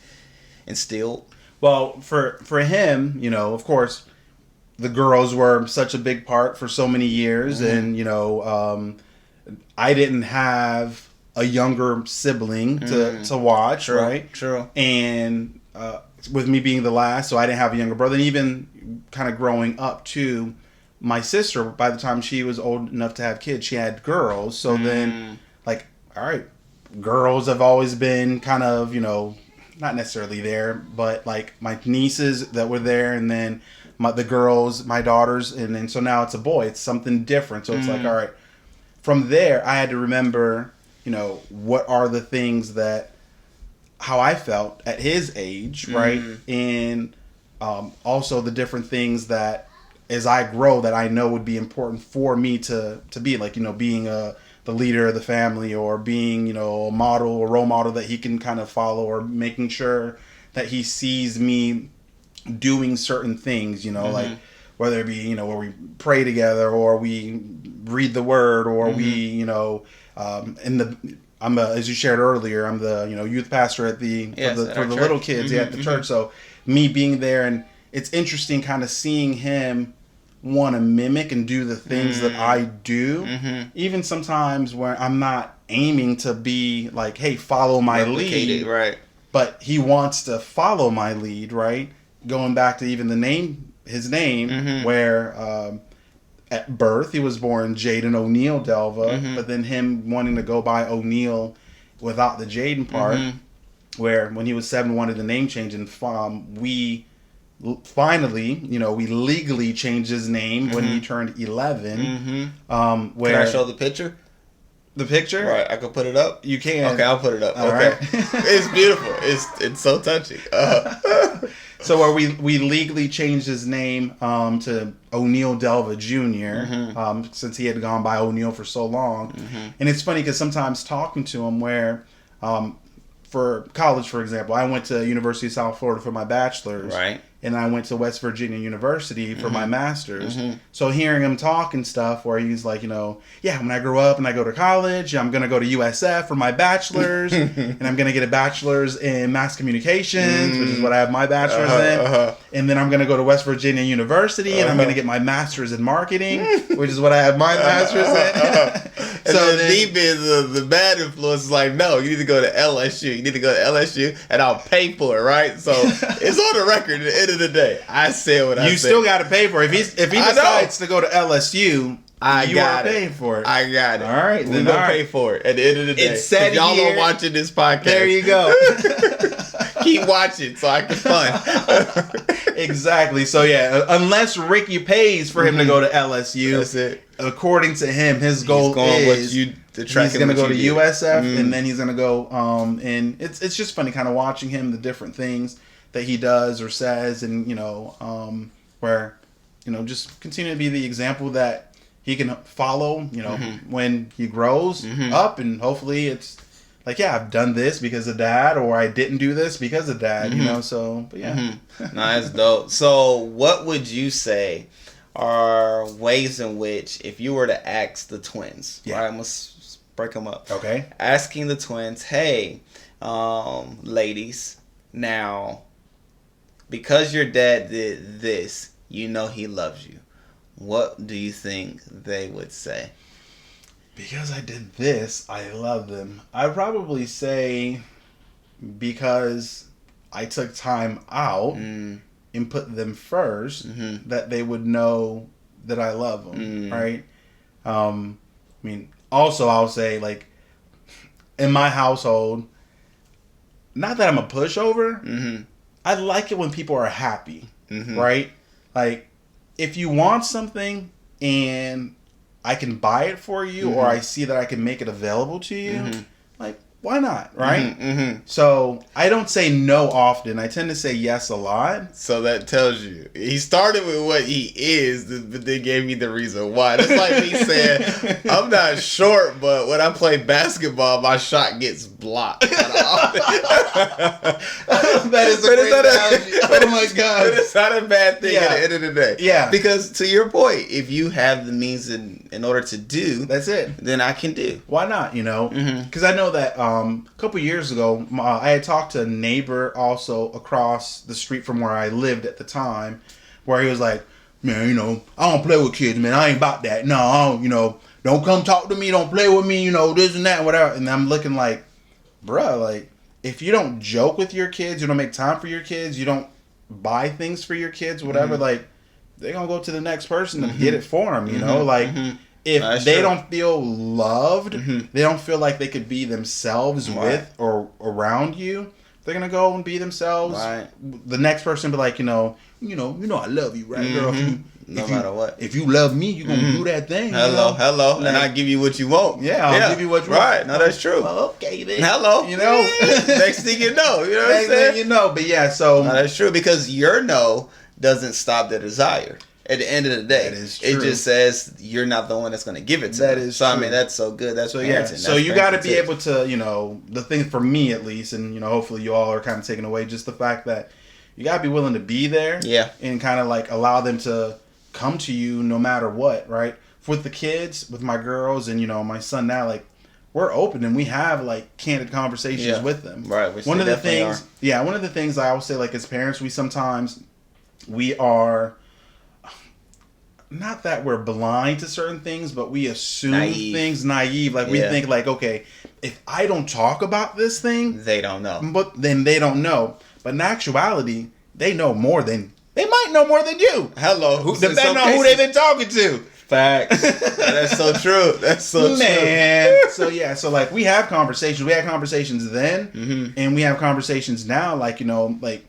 instilled? Well, for him, of course, the girls were such a big part for so many years. And, I didn't have a younger sibling to watch, right? True. And with me being the last, so I didn't have a younger brother. And even kind of growing up, too, my sister, by the time she was old enough to have kids, she had girls. So then, like, all right, girls have always been kind of, not necessarily there, but like my nieces that were there, and then the girls, my daughters, and then so now it's a boy. It's something different. So it's like, all right, from there, I had to remember, what are the things how I felt at his age, right? And also the different things that, as I grow, that I know would be important for me to be, like, being the leader of the family, or being, a model or role model that he can kind of follow, or making sure that he sees me doing certain things, like whether it be, where we pray together, or we read the word, or we, as you shared earlier, I'm the, youth pastor for the little kids at the church. So me being there, and it's interesting kind of seeing him want to mimic and do the things that I do, even sometimes where I'm not aiming to be like, hey, follow my lead, right? But he wants to follow my lead, right? Going back to even his name, where at birth he was born Jaden Oniel Delva, but then him wanting to go by Oniel without the Jaden part, where when he was 7 wanted the name change, and we finally, we legally changed his name when he turned 11. Where, can I show the picture? The picture? Right, I can put it up. You can. Okay, I'll put it up. All okay. Right. It's beautiful. It's so touching. So where we legally changed his name to Oniel Delva Jr. Since he had gone by Oniel for so long. And it's funny because sometimes talking to him, where for college, for example, I went to University of South Florida for my bachelor's. Right. And I went to West Virginia University for my master's. So hearing him talk and stuff, where he's like, when I grow up and I go to college, I'm going to go to USF for my bachelor's, and I'm going to get a bachelor's in mass communications, which is what I have my bachelor's in. And then I'm going to go to West Virginia University, and I'm going to get my master's in marketing, which is what I have my master's in. So then deep in the bad influence is like, no, you need to go to LSU. You need to go to LSU, and I'll pay for it, right? So it's on the record at the end of the day. I said what I said. You still got to pay for it. If he decides to go to LSU, you are paying for it. I got it. All right. We're going to pay for it at the end of the day. It's said y'all here, are watching this podcast. There you go. Keep watching so I can fun. Exactly. So, unless Ricky pays for him to go to LSU, that's it. According to him, his goal is he's going to go to USF, and then he's going to go, and it's just funny kind of watching him, the different things that he does or says, and, where, just continue to be the example that he can follow, when he grows up, and hopefully it's like, yeah, I've done this because of dad, or I didn't do this because of dad, you know, so, but yeah. Mm-hmm. No, that's dope. So what would you say are ways in which, if you were to ask the twins, right, I'm going to break them up. Okay. Asking the twins, hey, ladies, now, because your dad did this, you know he loves you. What do you think they would say? Because I did this, I love them. I'd probably say because I took time out and put them first, that they would know that I love them, right? I mean, also I'll say, like, in my household, not that I'm a pushover, I like it when people are happy, right? Like, if you want something and I can buy it for you, or I see that I can make it available to you, like, why not, right? So I don't say no often. I tend to say yes a lot. So that tells you he started with what he is, but then gave me the reason why. That's like me saying, I'm not short, but when I play basketball, my shot gets blocked. That is a great analogy. Oh my God. But it's not a bad thing at the end of the day. Yeah. Because to your point, if you have the means in order to do, that's it. Then I can do. Why not, you know? Because I know that a couple years ago, I had talked to a neighbor also across the street from where I lived at the time, where he was like, man, you know, I don't play with kids, man. I ain't about that. No, I don't, you know, don't come talk to me. Don't play with me, you know, this and that and whatever. And I'm looking like, bruh, like, if you don't joke with your kids, you don't make time for your kids, you don't buy things for your kids, whatever, like, they're going to go to the next person and get it for them, you know? Like, if they don't feel loved, they don't feel like they could be themselves with or around you, they're going to go and be themselves. Right. The next person be like, you know, I love you, right, girl? No matter what. If you love me, you're going to do that thing. Hello. Like, and I give you what you want. Yeah, I'll give you what you want. Right. No, that's true. Well, okay, then. Hello. You know? Next thing you know. You know what I'm saying? Next thing you know. But yeah, so. No, that's true. Because your no doesn't stop the desire. At the end of the day, that is true. It just says you're not the one that's going to give it to that them. is So, true. I mean, that's so good. That's so, parenting. yeah. That's so you got to be tips. able to, you know, the thing for me at least, and, you know, hopefully you all are kind of taking away just the fact that you got to be willing to be there. Yeah. And kind of like allow them to come to you no matter what, right? With the kids, with my girls and, you know, my son now, like, we're open and we have like candid conversations with them. Right. One of the things I always say, like, as parents, we are, not that we're blind to certain things, but we assume things naive. Like, we think like, okay, if I don't talk about this thing, they don't know. But then they don't know. But in actuality, they might know more than you. Hello. Depending on who they've been talking to. Facts. That's so true. That's so true. So yeah, so like we have conversations. We had conversations then, and we have conversations now. Like, you know, like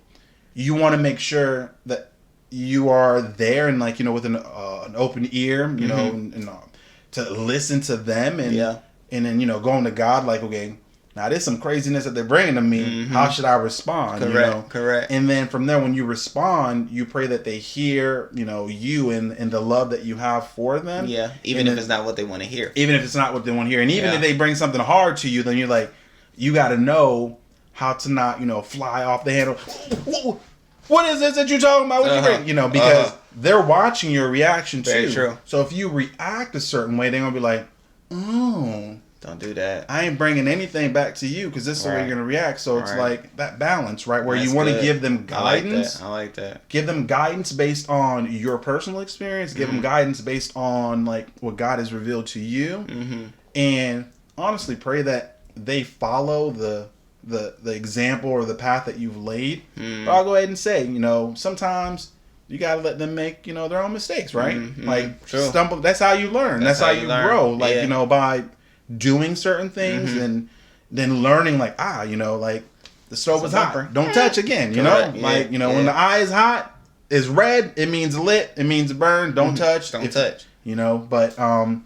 you want to make sure that you are there and, like, you know, with an open ear, you know, and to listen to them and then, you know, going to God like, okay, now there's some craziness that they're bringing to me. How should I respond? Correct. And then from there, when you respond, you pray that they hear, you know, you and the love that you have for them. Yeah, even if it's not what they want to hear. Even if it's not what they want to hear. And even if they bring something hard to you, then you're like, you got to know how to not, you know, fly off the handle. What is this that you're talking about? What you bring? You know, because they're watching your reaction too. Very true. So if you react a certain way, they're going to be like, oh, don't do that. I ain't bringing anything back to you because this is the way you're going to react. So it's like that balance, right? Where you want to give them guidance. I like that. Give them guidance based on your personal experience. Give them guidance based on like what God has revealed to you. And honestly, pray that they follow the example or the path that you've laid. But I'll go ahead and say, you know, sometimes you got to let them make, you know, their own mistakes, right? Like, stumble. That's how you learn. That's how you grow. Like, you know, by doing certain things and then learning, like, you know, like the stove was hot. Don't touch again, you know? Like, you know, when the eye is hot, is red, it means lit, it means burn. Don't touch. Don't touch. You know, but no,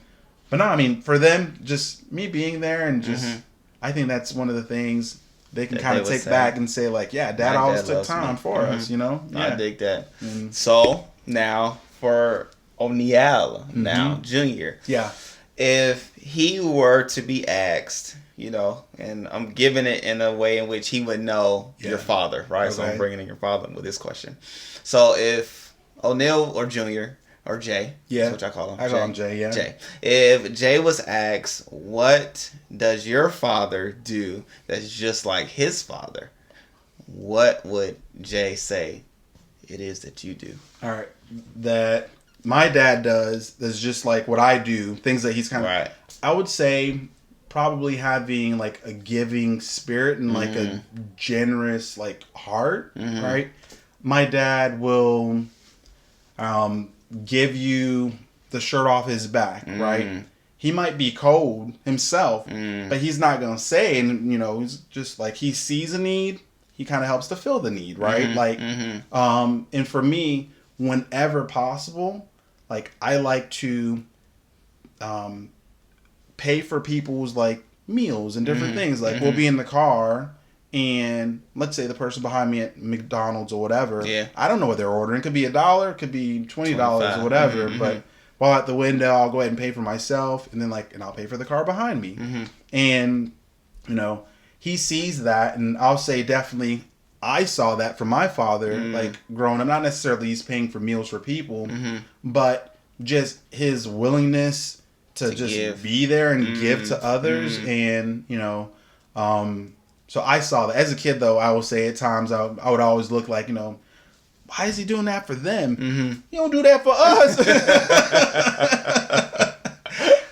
I mean, for them, just me being there and just, I think that's one of the things they can kind of take back and say, like, yeah, Dad always took time for us, you know? Yeah. I dig that. So, now, for Oniel, now, Junior. Yeah. if he were to be asked, you know, and I'm giving it in a way in which he would know your father, right? Okay. So I'm bringing in your father with this question. So if Oniel or Junior or Jay, that's what I call him. I call him Jay, yeah. Jay. If Jay was asked, what does your father do that's just like his father? What would Jay say it is that you do? All right. That my dad does that's just like what I do, things that he's kind of... Right. I would say probably having like a giving spirit and like a generous like heart, right? My dad will give you the shirt off his back, right? He might be cold himself, but he's not going to say, and you know, he's just like, he sees a need, he kind of helps to fill the need, right? Like, and for me, whenever possible, like I like to pay for people's like meals and different things. Like we'll be in the car and let's say the person behind me at McDonald's or whatever, I don't know what they're ordering. It could be $1, it could be $20 or whatever, but while at the window, I'll go ahead and pay for myself, and then and I'll pay for the car behind me. And, you know, he sees that, and I'll say definitely I saw that from my father, like growing up. Not necessarily he's paying for meals for people, but just his willingness to just give. Be there and give to others. And, you know, so I saw that. As a kid, though, I will say at times I would always look like, you know, why is he doing that for them? You don't do that for us.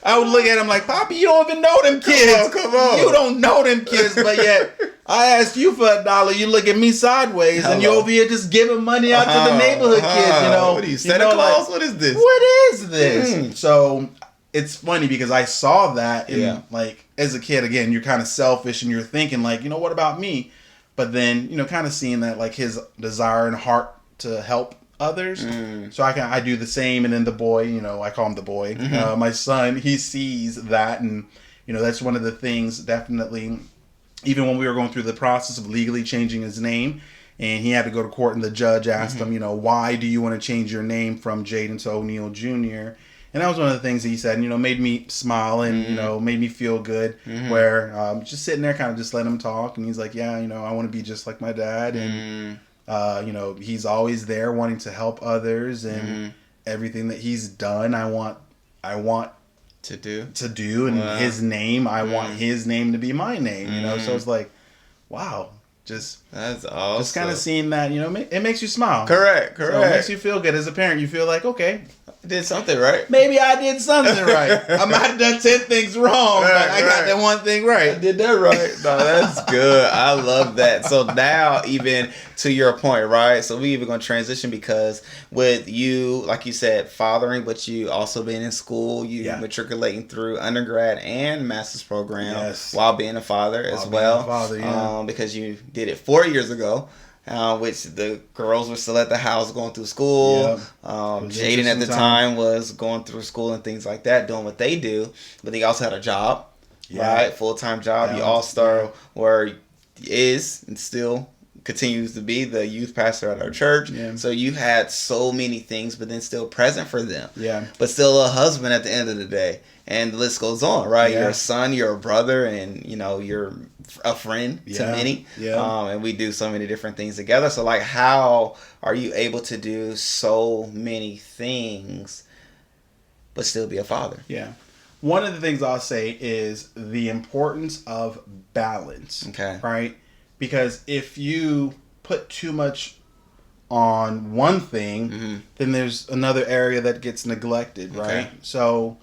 I would look at him like, Poppy, you don't even know them kids. Come on. You don't know them kids, but yet I asked you for $1, you look at me sideways, and you're over here just giving money out to the neighborhood kids. You know, what are you, Santa Claus? Like, what is this? What is this? So it's funny because I saw that, and like as a kid, again, you're kind of selfish and you're thinking like, you know, what about me? But then, you know, kind of seeing that like his desire and heart to help others. So I do the same. And then the boy, you know, I call him the boy, my son, he sees that. And, you know, that's one of the things definitely, even when we were going through the process of legally changing his name, and he had to go to court, and the judge asked him, you know, why do you want to change your name from Jaden to Oniel Jr.? And that was one of the things that he said, you know, made me smile and, you know, made me feel good, where just sitting there kind of just letting him talk. And he's like, yeah, you know, I want to be just like my dad. And, you know, he's always there wanting to help others, and everything that he's done, I want to do. And his name, I want his name to be my name, you know? So it's like, wow. That's awesome. Just kind of seeing that, you know, it makes you smile. Correct. So it makes you feel good. As a parent, you feel like, okay, I did something right. Maybe I did something right. I might have done 10 things wrong, but I got that one thing right. I did that right. No, that's good. I love that. So now, even to your point, right? So we even going to transition, because with you, like you said, fathering, but you also being in school, you matriculating through undergrad and master's program while being a father as well. Because you did it 4 years ago. Which the girls were still at the house going through school. Jaden at the time was going through school and things like that, doing what they do. But they also had a job, right? Full-time job. You all-star, where he is and still continues to be the youth pastor at our church. So you had so many things, but then still present for them. But still a husband at the end of the day. And the list goes on, right? You're a son, you're a brother, and, you know, you're a friend to many. And we do so many different things together. So, like, how are you able to do so many things but still be a father? One of the things I'll say is the importance of balance. Right? Because if you put too much on one thing, then there's another area that gets neglected, right? So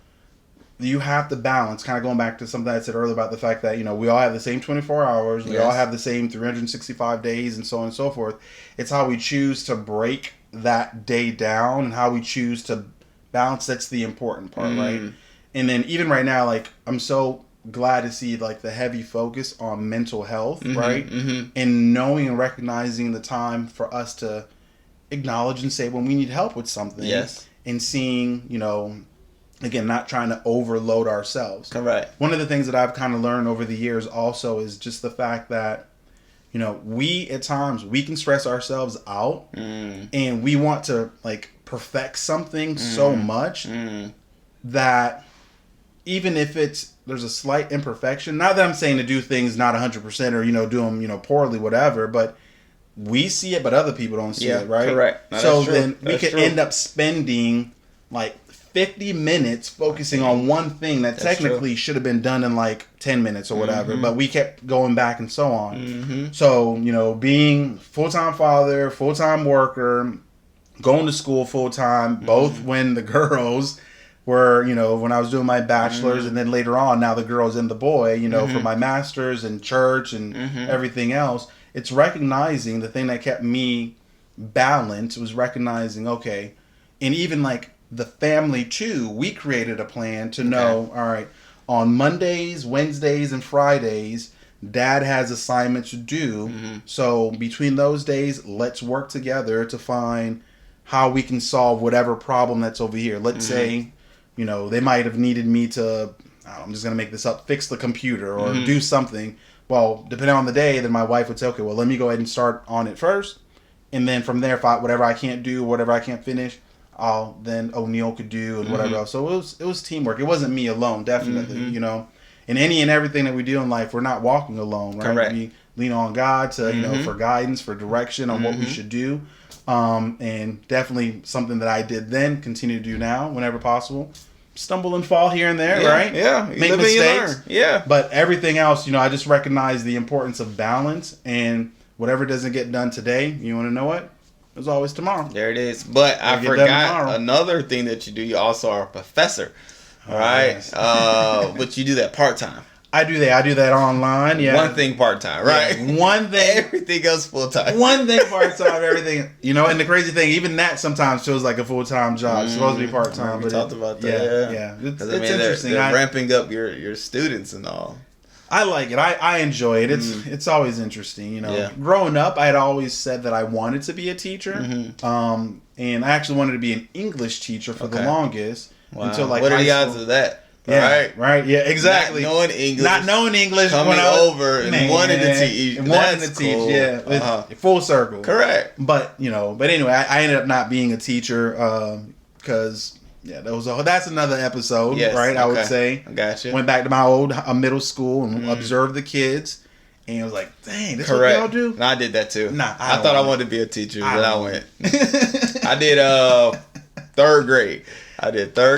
you have to balance, kind of going back to something I said earlier about the fact that, you know, we all have the same 24 hours. We all have the same 365 days and so on and so forth. It's how we choose to break that day down and how we choose to balance. That's the important part, right? And then even right now, like, I'm so glad to see, like, the heavy focus on mental health, right? And knowing and recognizing the time for us to acknowledge and say when we need help with something. And seeing, you know, again, not trying to overload ourselves. One of the things that I've kind of learned over the years also is just the fact that, you know, we at times, we can stress ourselves out and we want to, like, perfect something so much that even if there's a slight imperfection, not that I'm saying to do things not 100% or, do them, poorly, whatever, but we see it, but other people don't see it, right? Correct. No, so then we could end up spending like 50 minutes focusing on one thing that technically should have been done in like 10 minutes or whatever, but we kept going back and so on. So, being full-time father, full-time worker, going to school full-time, both when the girls were, when I was doing my bachelor's and then later on, now the girls and the boy, for my master's and church and everything else. It's recognizing the thing that kept me balanced was recognizing, okay, and even like the family too, we created a plan to know, all right, on Mondays, Wednesdays, and Fridays, Dad has assignments to do. So between those days, let's work together to find how we can solve whatever problem that's over here. Let's say, they might have needed me to, I'm just going to make this up, fix the computer or do something. Well, depending on the day, then my wife would say, okay, well, let me go ahead and start on it first. And then from there, whatever I can't do, whatever I can't finish, then Oniel could do and whatever else. So it was teamwork. It wasn't me alone, definitely, In any and everything that we do in life, we're not walking alone, right? Correct. We lean on God to, for guidance, for direction on what we should do. And definitely something that I did then, continue to do now, whenever possible. Stumble and fall here and there, right? Yeah. Make mistakes. Yeah. But everything else, I just recognize the importance of balance, and whatever doesn't get done today, you want to know what? There's always tomorrow. There it is. But I forgot another thing that you do. You also are a professor, right? Yes. But you do that part-time. I do that. I do that online. Yeah. One thing part-time, right? Yeah, one thing. Everything else full-time. One thing part-time, everything. And the crazy thing, even that sometimes feels like a full-time job. It's supposed to be part-time. We talked about that. Yeah. It's interesting. They're ramping up your students and all. I like it. I enjoy it. It's always interesting. Growing up, I had always said that I wanted to be a teacher. And I actually wanted to be an English teacher for the longest. Wow. Until like what are the odds of that? Yeah, right. Yeah, exactly. Not knowing English, coming over and wanting to teach. Cool. Yeah, full circle. Correct. But anyway, I ended up not being a teacher because that's another episode, right? I would say. I got you. Went back to my old middle school and observed the kids, and I was like, "Dang, this is what y'all do." No, I did that too. Nah, I thought I wanted to be a teacher, but I went. I did third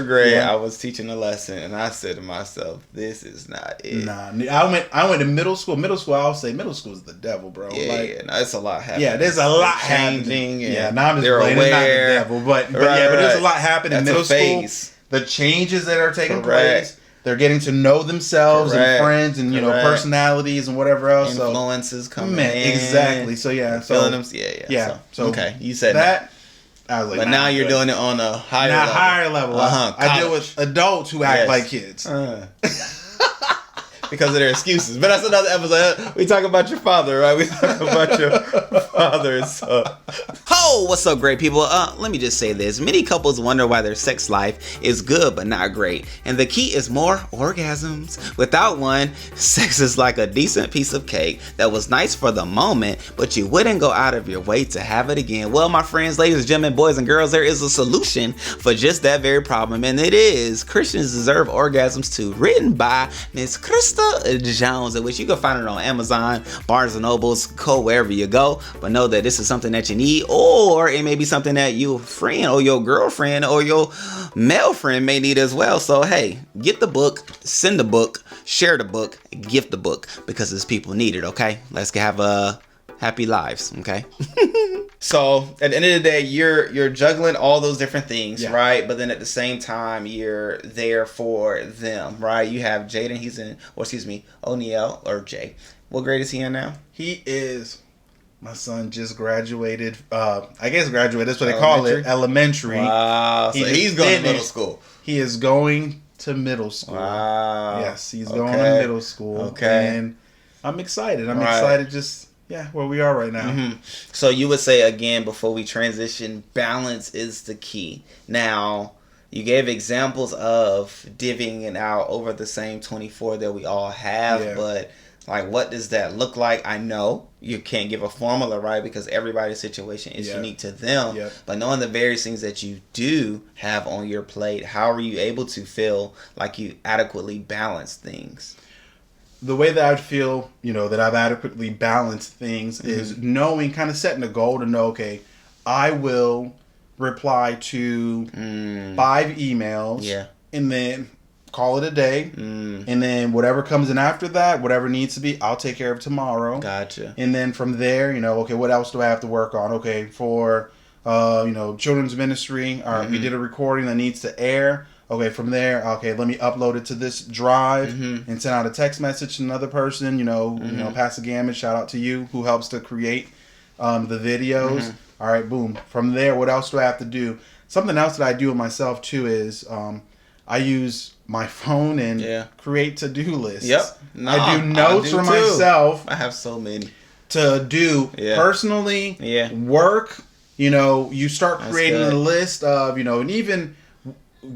grade. Yeah. I was teaching a lesson, and I said to myself, "This is not it." Nah, I went to middle school. Middle school, I'll say middle school is the devil, bro. No, it's a lot happening. Yeah, there's a lot changing. Yeah, now I'm just playing. It's not the devil, but there's a lot happening in middle school. The changes that are taking place. They're getting to know themselves and friends and personalities and whatever else. Influences coming in. Exactly. So feeling them. Yeah. So okay, you said that. I was like, but now you're doing it on a higher level. I deal with adults who act like kids. Because of their excuses. But that's another episode. We talk about your father, right? We talk about your father. So. Ho! What's up, great people? Let me just say this. Many couples wonder why their sex life is good but not great. And the key is more orgasms. Without one, sex is like a decent piece of cake that was nice for the moment, but you wouldn't go out of your way to have it again. Well, my friends, ladies, gentlemen, boys, and girls, there is a solution for just that very problem. And it is Christians Deserve Orgasms Too, written by Miss Krista Jones, which you can find it on Amazon, Barnes & Nobles, wherever you go. But know that this is something that you need, or it may be something that your friend or your girlfriend or your male friend may need as well. So hey, get the book, send the book, share the book, gift the book, because these people need it. Okay, let's have happy lives. Okay. So at the end of the day, you're juggling all those different things, right? But then at the same time, you're there for them, right? You have Jaden. He's in, Oniel or Jay. What grade is he in now? He is. My son just graduated. I guess graduated. That's what they call it. Elementary. Wow. So he's going to middle school. He is going to middle school. Wow. Yes, he's going to middle school. Okay. And I'm excited. I'm excited just. Yeah, where we are right now. Mm-hmm. So you would say, again, before we transition, balance is the key. Now, you gave examples of divvying it out over the same 24 that we all have, but Like, what does that look like? I know you can't give a formula, right? Because everybody's situation is unique to them. But knowing the various things that you do have on your plate, how are you able to feel like you adequately balance things? The way that I feel, that I've adequately balanced things is knowing, kind of setting a goal to know, okay, I will reply to 5 emails and then call it a day. And then whatever comes in after that, whatever needs to be, I'll take care of tomorrow. Gotcha. And then from there, okay, what else do I have to work on? Okay, for, children's ministry, all right, we did a recording that needs to air. Okay, from there, okay, let me upload it to this drive and send out a text message to another person, Pastor Gammon, shout out to you, who helps to create the videos. All right, boom. From there, what else do I have to do? Something else that I do with myself, too, is I use my phone and create to-do lists. I do notes for myself. I have so many. To do personally, work, you start creating a list of, and even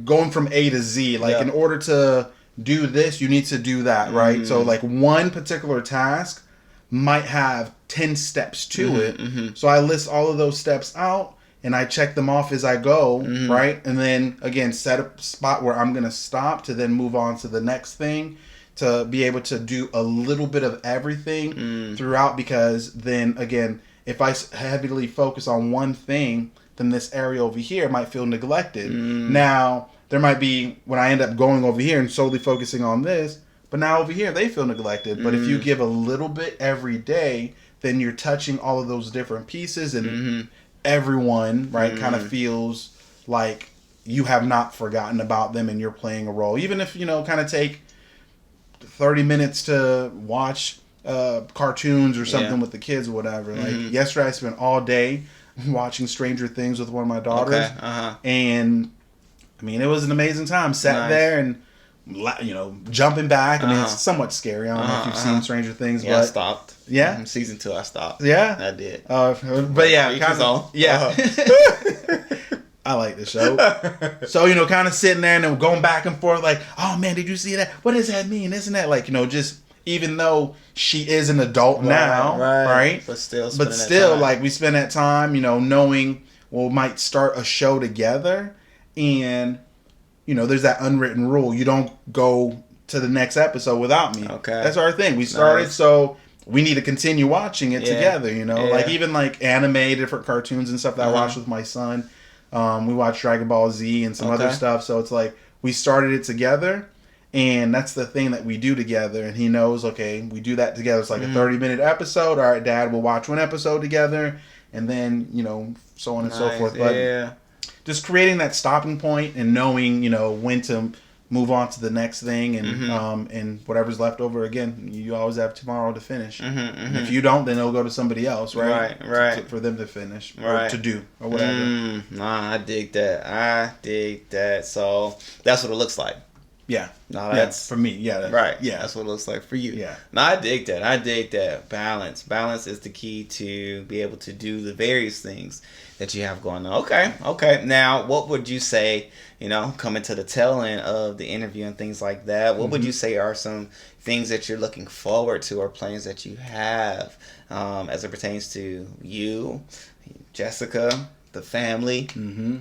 going from A to Z, like in order to do this, you need to do that, right? So like one particular task might have 10 steps to it. So I list all of those steps out and I check them off as I go, right? And then again, set a spot where I'm going to stop to then move on to the next thing, to be able to do a little bit of everything throughout, because then again, if I heavily focus on one thing, then this area over here might feel neglected. Now, there might be, when I end up going over here and solely focusing on this, but now over here, they feel neglected. But if you give a little bit every day, then you're touching all of those different pieces, and everyone, right, kind of feels like you have not forgotten about them and you're playing a role. Even if, kind of take 30 minutes to watch cartoons or something with the kids or whatever. Like yesterday, I spent all day watching Stranger Things with one of my daughters, and I mean, it was an amazing time. Sat there and jumping back. I mean, it's somewhat scary. I don't know if you've seen Stranger Things, but I stopped. Yeah, season 2, I stopped. Yeah, I did. But yeah, kind of. Yeah, I like the show. So kind of sitting there and then going back and forth, like, oh man, did you see that? What does that mean? Isn't that like just. Even though she is an adult now, right? But still, like, we spend that time, knowing, we might start a show together, and, there's that unwritten rule. You don't go to the next episode without me. Okay. That's our thing. We started, so we need to continue watching it together, Like, even, like, anime, different cartoons and stuff that I watch with my son. We watch Dragon Ball Z and some other stuff, so it's like, we started it together. And that's the thing that we do together. And he knows, okay, we do that together. It's like a 30-minute episode. All right, Dad, we'll watch one episode together. And then, so on and so forth. But just creating that stopping point and knowing, when to move on to the next thing. And whatever's left over, again, you always have tomorrow to finish. And if you don't, then it'll go to somebody else, right? Right. For them to finish or to do or whatever. I dig that. So that's what it looks like. Yeah. No, that's for me. Yeah. Right. Yeah. That's what it looks like for you. Yeah. No, I dig that. Balance. Balance is the key to be able to do the various things that you have going on. Okay. Now, what would you say, coming to the tail end of the interview and things like that, what would you say are some things that you're looking forward to or plans that you have as it pertains to you, Jessica, the family,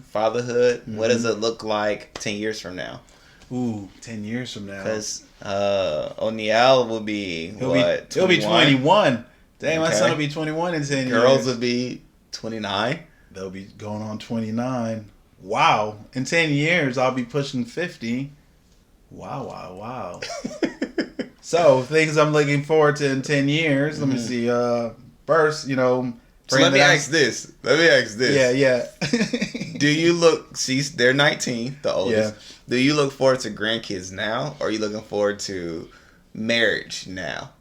fatherhood? What does it look like 10 years from now? Ooh, 10 years from now. Because Oniel will be, He'll be 21. Dang, my son will be 21 in 10 years. Girls will be 29. They'll be going on 29. Wow. In 10 years, I'll be pushing 50. Wow. So, things I'm looking forward to in 10 years. Let me see. First, So let me ask this. Yeah. Do you look, they're 19, the oldest. Yeah. Do you look forward to grandkids now, or are you looking forward to marriage now?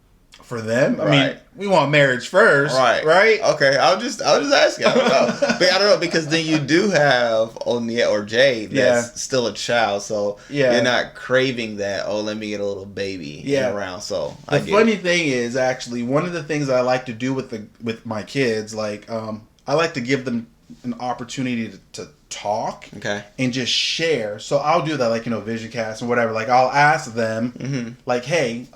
For them? I mean, we want marriage first. Right? Okay, I'll just ask you. I don't know. But I don't know, because then you do have Oniel or Jay that's still a child, so you're not craving that, let me get a little baby around. So the funny thing is, actually, one of the things I like to do with my kids, like, I like to give them an opportunity to talk and just share. So I'll do that, like, Vision Cast and whatever. Like, I'll ask them, like, hey,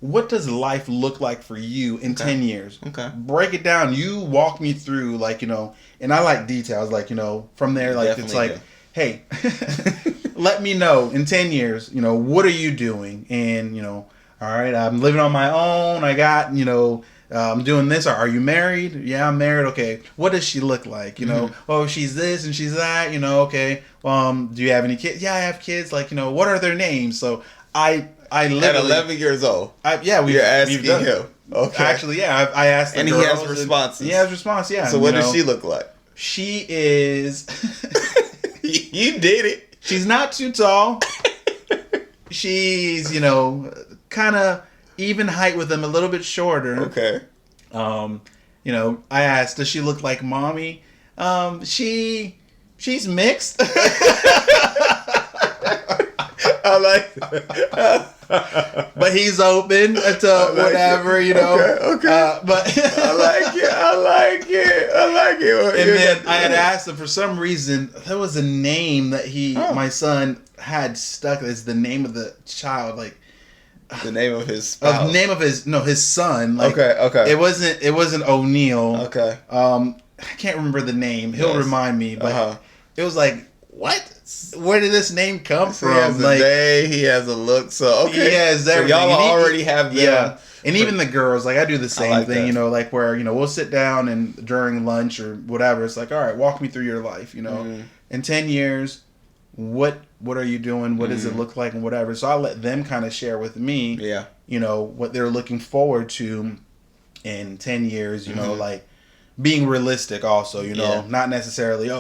what does life look like for you in 10 years? Okay. Break it down. You walk me through, like, you know, and I like details, like, you know, from there, like, Definitely it's like, hey, let me know in 10 years, you know, what are you doing? And, you know, all right, I'm living on my own. I got, you know, I'm doing this. Are you married? Yeah, I'm married. Okay. What does she look like? You know, oh, she's this and she's that, you know, okay. Do you have any kids? Yeah, I have kids. Like, you know, what are their names? So I literally. At 11 years old. You're asking him. Okay. Actually, yeah, I asked the and girls. He has responses. He has response, yeah. So what does she look like? She is... You did it. She's not too tall. She's, you know, kind of even height with him, a little bit shorter. Okay. You know, I asked, does she look like mommy? She's mixed. I like that. But he's open to whatever, you know. Okay. But I like it. And then I had asked him, for some reason, there was a name that my son had stuck as the name of the child, like the name of his spouse. His son. Like, okay. It wasn't Oniel. Okay. I can't remember the name. He'll remind me, but it was like, what? Where did this name come from? He has a day, he has a look, so okay. He has everything. So y'all already have them. Yeah. And even the girls, like, I do the same thing, that. you know, like where, you know, we'll sit down and during lunch or whatever, it's like, all right, walk me through your life, you know. In 10 years, what are you doing? What does it look like and whatever? So I'll let them kind of share with me, you know, what they're looking forward to in 10 years, you know, like being realistic also, you know, not necessarily,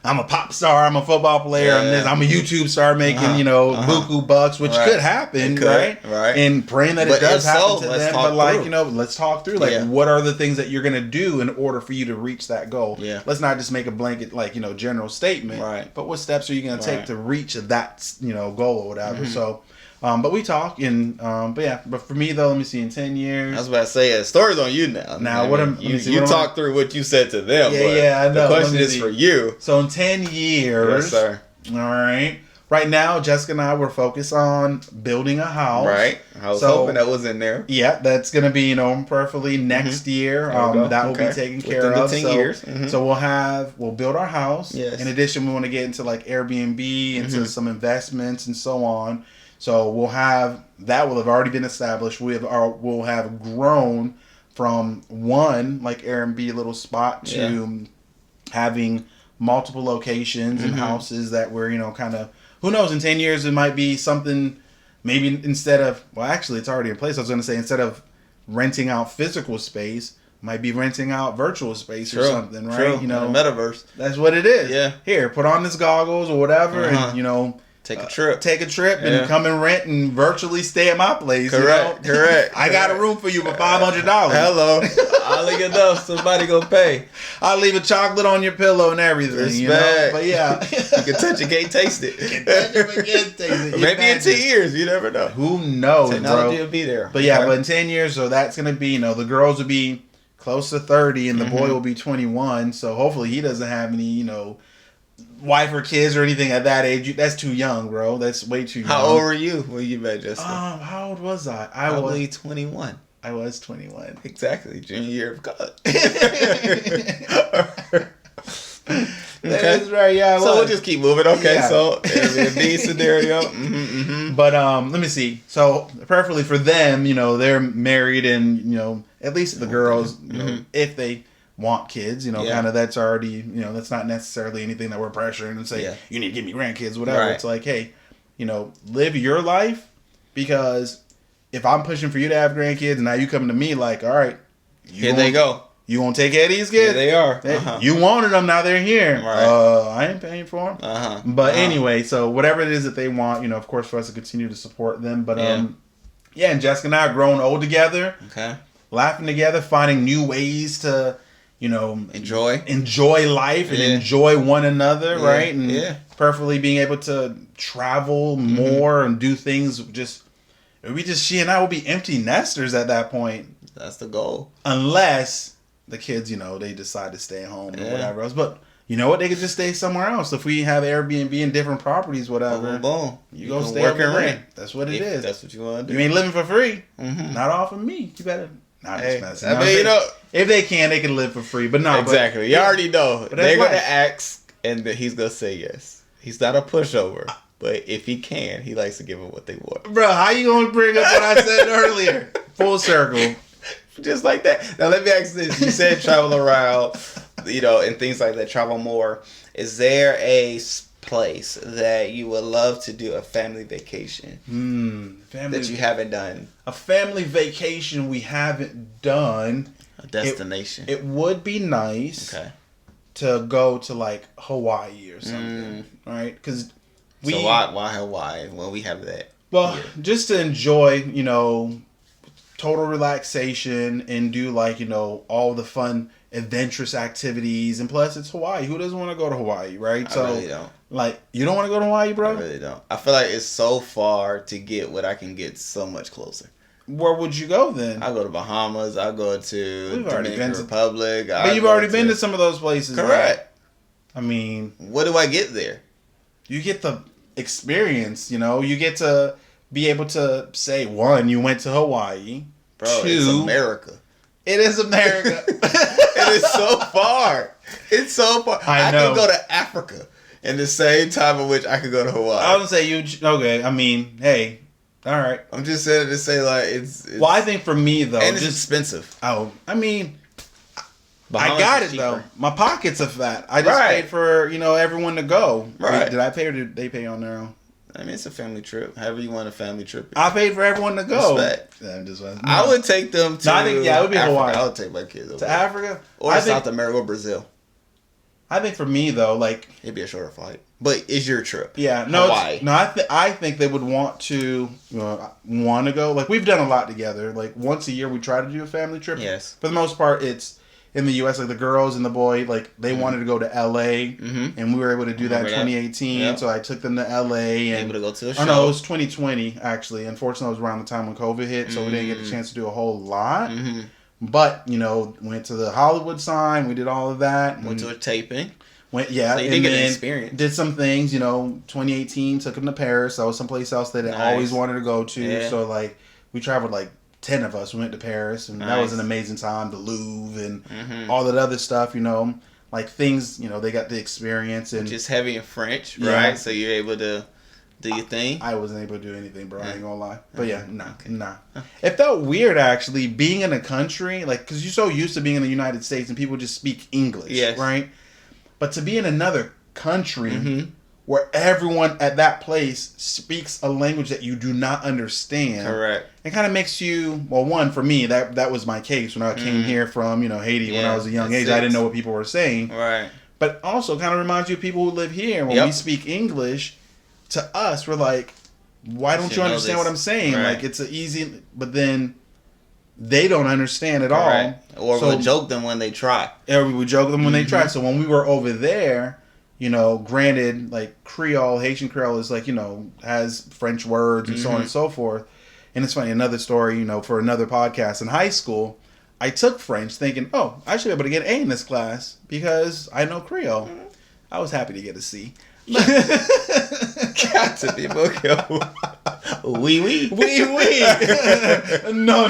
I'm a pop star, I'm a football player, I'm a YouTube star making, you know, buku bucks, which could happen, right? And praying that it does happen to them. But like, you know, let's talk through, like, what are the things that you're going to do in order for you to reach that goal? Let's not just make a blanket, like, you know, general statement, but what steps are you going to take to reach that, you know, goal or whatever? So, but we talk, and but for me though, let me see, in 10 years. I was about to say, the story's on you now. Now, you talk through what you said to them. I know. The question is for you. So in 10 years, yes, sir. All right. Right now, Jessica and I were focused on building a house. Right. I was hoping that was in there. Yeah, that's going to be, you know, preferably next year. That will be taken care of. 10 years. So we'll build our house. Yes. In addition, we want to get into like Airbnb, into some investments and so on. So will have already been established. We'll have grown from one like Airbnb little spot to having multiple locations and houses that we're, you know, kind of, who knows, in 10 years it might be something, maybe instead of, well, actually it's already in place. I was going to say, instead of renting out physical space, might be renting out virtual space or something, right? You know, metaverse. That's what it is. Yeah. Here, put on this goggles or whatever, and, you know, Take a trip and come and rent and virtually stay at my place. Correct. I got a room for you for $500. Hello. Oddly enough, somebody gonna pay. I'll leave a chocolate on your pillow and everything. Respect. You know? But yeah. You can touch it, can't taste it. Maybe in 10 years, you never know. Who knows, Technology will be there. But but in 10 years, so that's gonna be, you know, the girls will be close to 30 and the boy will be 21. So hopefully he doesn't have any, you know, wife or kids or anything at that age. That's too young, bro. That's way too young. How old were you when you met Jessica? How old was I? Probably 21. I was 21. Exactly. Junior year of college. That's right. Yeah. So we'll just keep moving. Okay. Yeah. So Airbnb scenario. But let me see. So preferably for them, you know, they're married and, you know, at least the girls, you know, if they want kids, you know, kind of, that's already, you know, that's not necessarily anything that we're pressuring and say, you need to give me grandkids, whatever. Right. It's like, hey, you know, live your life, because if I'm pushing for you to have grandkids and now you come to me like, all right, here they go. You won't take care of these kids? Here they are. You wanted them, now they're here. Right. I ain't paying for them. But anyway, so whatever it is that they want, you know, of course, for us to continue to support them. But and Jessica and I are growing old together. Okay. Laughing together, finding new ways to, you know, enjoy life and enjoy one another, right? And perfectly being able to travel more and do things. She and I will be empty nesters at that point. That's the goal. Unless the kids, you know, they decide to stay home or whatever else. But you know what? They could just stay somewhere else. If we have Airbnb in different properties, whatever. Boom. You go stay over there. Rent. That's what it is. That's what you want to do. You ain't living for free. Mm-hmm. Not off of me. You better. Not expensive. I mean, if they can, they can live for free. But no, exactly. You already know they're going to ask, and he's gonna say yes. He's not a pushover, but if he can, he likes to give them what they want. Bro, how you gonna bring up what I said earlier? Full circle, just like that. Now let me ask this: you said travel around, and things like that. Travel more. Is there a place that you would love to do a family vacation that you haven't done? A family vacation we haven't done. A destination. It would be nice to go to like Hawaii or something, right? Because so why Hawaii when we have that? Well, just to enjoy, total relaxation and do like, all the fun adventurous activities, and plus it's Hawaii. Who doesn't want to go to Hawaii, right? I really don't. Like, you don't want to go to Hawaii, bro? I really don't. I feel like it's so far to get what I can get so much closer. Where would you go then? I go to Bahamas. I go to Dominican Republic. But you've already been to some of those places. Correct. Right? I mean, what do I get there? You get the experience. You get to be able to say, one, you went to Hawaii. Bro, it's America. It is America. It is so far. It's so far. I can go to Africa in the same time in which I could go to Hawaii. I would say okay. I mean, hey, all right. I'm just saying to say like it's well, I think for me though, and it's expensive. Oh, I mean, Bahamas I got it cheaper. Though. My pockets are fat. I just paid for everyone to go. Right? Did I pay or did they pay on their own? I mean, it's a family trip. However you want a family trip. I paid for everyone to go. Respect. I would take them to. No, I think it would be Africa. Hawaii. I would take my kids over to Africa or South America or Brazil. I think for me though, like it'd be a shorter flight, but it's your trip. Yeah, no, Hawaii. I think they would want to go. Like we've done a lot together. Like once a year, we try to do a family trip. Yes. For the most part, it's in the U.S. Like the girls and the boy, like they wanted to go to L.A. And we were able to do that in 2018. Yep. So I took them to L.A. and able to go to a show. Oh no, it was 2020 actually. Unfortunately, it was around the time when COVID hit, so we didn't get the chance to do a whole lot. But went to the Hollywood sign. We did all of that. Went to a taping. So you did get an experience. Did some things. 2018 took them to Paris. That was someplace else that they always wanted to go to. Yeah. So like we traveled like 10 of us. We went to Paris, and that was an amazing time. The Louvre and all that other stuff. Like things. They got the experience and just heavy in French, right? So you're able to do your thing. I wasn't able to do anything, bro. I ain't gonna lie. But yeah, nah. It felt weird actually being in a country like because you're so used to being in the United States and people just speak English, right? But to be in another country where everyone at that place speaks a language that you do not understand, correct? It kind of makes you one for me that was my case when I came here from Haiti when I was a young age. I didn't know what people were saying, right? But also kind of reminds you of people who live here. When we speak English, to us we're like, why don't you understand what I'm saying? Right. Like it's an easy, but then they don't understand at all. Or we'll joke them when they try. Yeah, we would joke them when they try. So when we were over there, granted, like Creole, Haitian Creole is like, has French words and so on and so forth. And it's funny, another story, for another podcast in high school, I took French thinking, I should be able to get an A in this class because I know Creole. I was happy to get a C. Got to be more careful. Oui. No.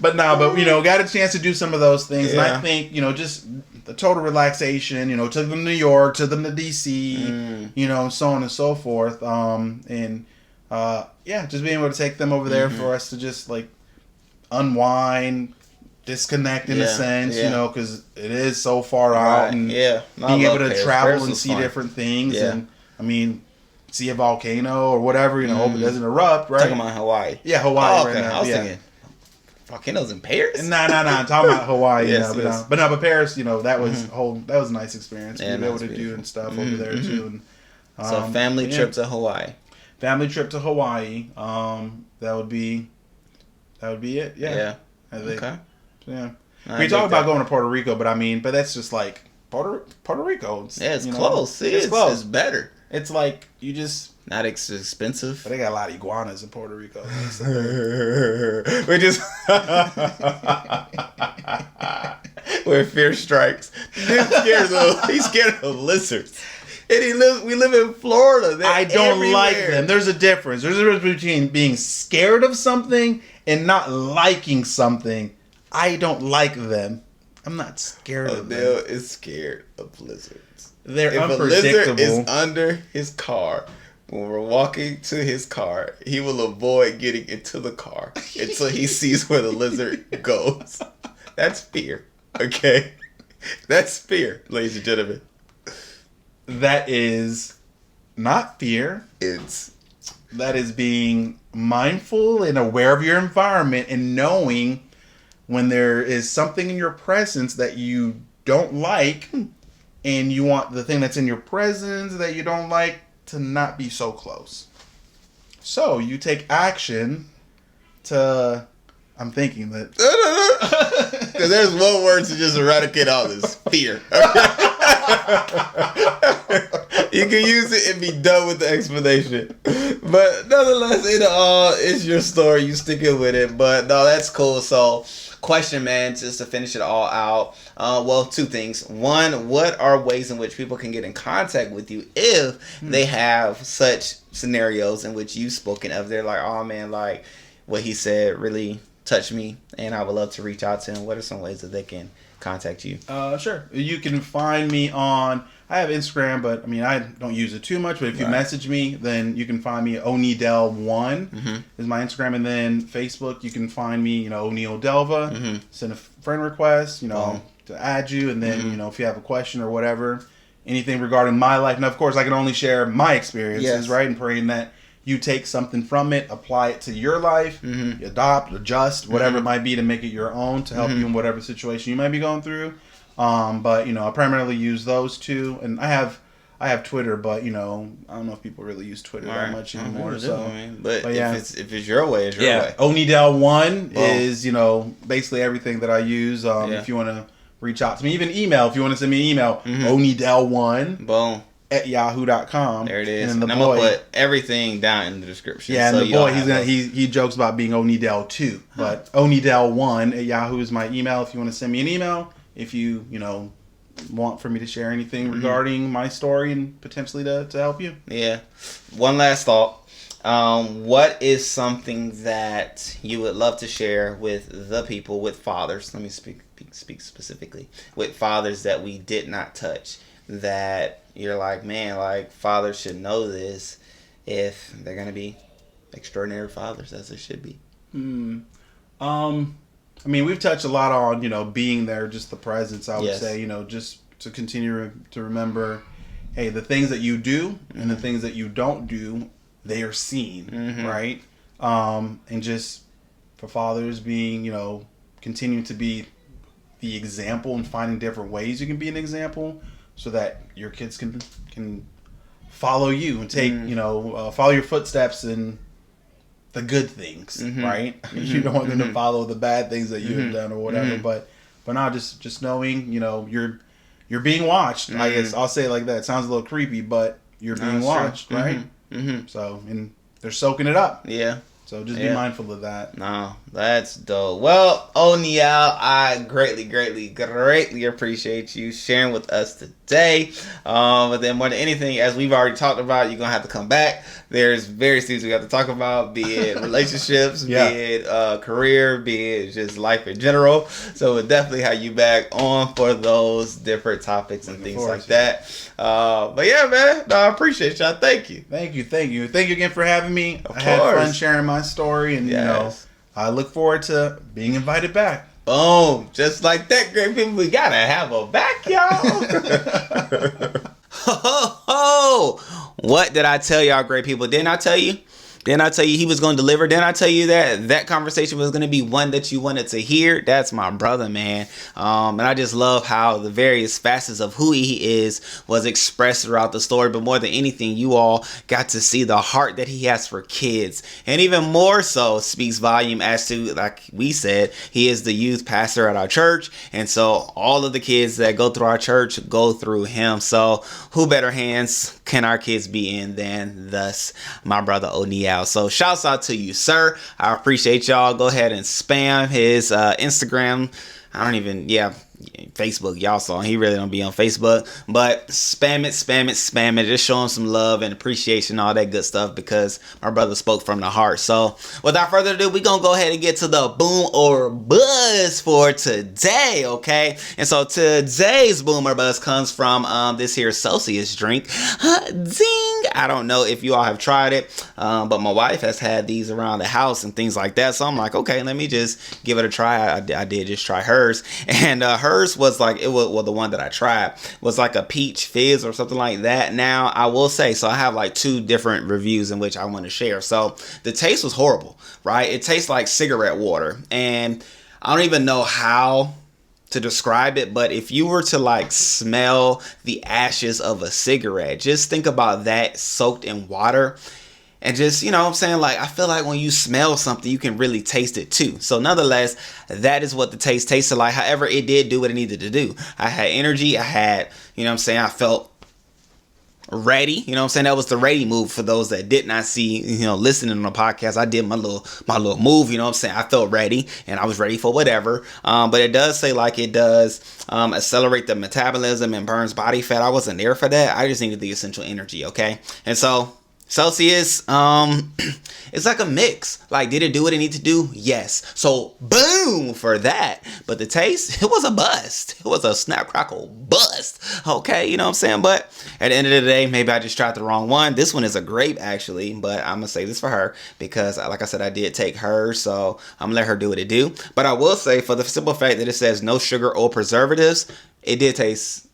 But got a chance to do some of those things. And I think, just the total relaxation, took them to New York, took them to DC, so on and so forth. Just being able to take them over there for us to just like unwind, disconnect in a sense, because it is so far out, and being able to travel and see different things, and I mean, see a volcano or whatever, hope it doesn't erupt, right? Talking about Hawaii. Yeah, Hawaii right now. I was thinking volcanoes in Paris. Nah. I'm talking about Hawaii. But Paris, that was that was a nice experience to be able to do and stuff over there too. And so family trip to Hawaii. Family trip to Hawaii. That would be it. Yeah. I think. Okay. Yeah, we talk about going to Puerto Rico, but that's just like Puerto Rico. It's close. It's close. It's better. It's like you just not expensive. But they got a lot of iguanas in Puerto Rico. We just Where fear strikes. He's scared of lizards. And we live in Florida. They're I don't everywhere. like them. There's a difference. There's a difference between being scared of something and not liking something. I don't like them. I'm not scared of them. Odell is scared of lizards. They're if unpredictable. A lizard is under his car, when we're walking to his car, he will avoid getting into the car until he sees where the lizard goes. That's fear. Okay? That's fear, ladies and gentlemen. That is not fear. That is being mindful and aware of your environment and knowing when there is something in your presence that you don't like and you want the thing that's in your presence that you don't like to not be so close. So you take action to... I'm thinking that... Because there's one word to just eradicate all this. Fear. You can use it and be done with the explanation. But nonetheless, it's your story. You stick it with it. But no, that's cool. So, question, man, just to finish it all out. Well, two things. One, what are ways in which people can get in contact with you if they have such scenarios in which you've spoken of? They're like, oh, man, like what he said really touched me, and I would love to reach out to him. What are some ways that they can contact you? Sure. You can find me on... I have Instagram, but I mean, I don't use it too much. But if you message me, then you can find me. Oniel Delva is my Instagram, and then Facebook. You can find me. Oniel Delva. Send a friend request. To add you, and then if you have a question or whatever, anything regarding my life. Now, of course, I can only share my experiences, right? And praying that you take something from it, apply it to your life, adopt, adjust, whatever it might be to make it your own to help you in whatever situation you might be going through. But I primarily use those two, and I have Twitter, but I don't know if people really use Twitter that much anymore. But yeah, if it's your way, it's your way. Oniel Delva is basically everything that I use. If you want to reach out to me, even email. If you want to send me an email, Oniel Delva at yahoo.com. There it is. And I'm gonna put everything down in the description. Yeah, and the boy, he jokes about being Oniel Delva 2, but Oniel Delva at Yahoo is my email. If you want to send me an email. If you, want for me to share anything regarding my story and potentially to help you. Yeah. One last thought. What is something that you would love to share with the people, with fathers? Let me speak specifically. With fathers that we did not touch. That you're like, man, like fathers should know this if they're going to be extraordinary fathers as they should be. I mean, we've touched a lot on, being there, just the presence, I would say, just to continue to remember, hey, the things that you do and the things that you don't do, they are seen, right? And just for fathers being, continuing to be the example and finding different ways you can be an example so that your kids can follow you and take, follow your footsteps and the good things, right? You don't want them to follow the bad things that you have done or whatever. But now just knowing, you're being watched. I guess I'll say it like that. It sounds a little creepy, but you're being watched, right? So, and they're soaking it up. Yeah. So just be mindful of that. No, that's dope. Well, Oniel, I greatly appreciate you sharing with us today. But then more than anything, as we've already talked about, you're going to have to come back. There's various things we have to talk about, be it relationships, be it career, be it just life in general. So we'll definitely have you back on for those different topics and things like that. But yeah, man, I appreciate y'all. Thank you. Thank you again for having me. I had fun sharing my story, and I look forward to being invited back. Boom, just like that, great people. We gotta have her back, y'all. What did I tell y'all, great people? Didn't I tell you? Didn't I tell you he was going to deliver? Didn't I tell you that conversation was going to be one that you wanted to hear? That's my brother, man. And I just love how the various facets of who he is was expressed throughout the story. But more than anything, you all got to see the heart that he has for kids. And even more so speaks volume as to, like we said, he is the youth pastor at our church. And so all of the kids that go through our church go through him. So who better hands can our kids be in than thus my brother Oniel? So shouts out to you, sir. I appreciate y'all. Go ahead and spam his Instagram I don't even, Facebook, y'all saw he really don't be on Facebook, but spam it, just show him some love and appreciation, all that good stuff, because my brother spoke from the heart. So without further ado, we gonna go ahead and get to the boom or buzz for today, okay? And so today's boom or buzz comes from this here Celsius drink. Zing! I don't know if you all have tried it, but my wife has had these around the house and things like that, so I'm like, okay, let me just give it a try. I did just try hers, and hers was like, the one that I tried was like a peach fizz or something like that. Now I will say, so I have like 2 different reviews in which I want to share. So the taste was horrible, right? It tastes like cigarette water, and I don't even know how to describe it, but if you were to like smell the ashes of a cigarette, just think about that soaked in water. And just, you know what I'm saying? Like, I feel like when you smell something, you can really taste it too. So nonetheless, that is what the taste tasted like. However, it did do what it needed to do. I had energy. I had, you know what I'm saying? I felt ready. You know what I'm saying? That was the ready move for those that did not see, listening on the podcast. I did my little move, you know what I'm saying? I felt ready and I was ready for whatever. But it does say like it does accelerate the metabolism and burns body fat. I wasn't there for that. I just needed the essential energy, okay? And so Celsius, it's like a mix. Like, did it do what it needed to do? Yes. So, boom for that. But the taste, it was a bust. It was a snap crackle bust. Okay, you know what I'm saying? But at the end of the day, maybe I just tried the wrong one. This one is a grape, actually. But I'm going to say this for her because, like I said, I did take hers. So, I'm going to let her do what it do. But I will say, for the simple fact that it says no sugar or preservatives, it did taste...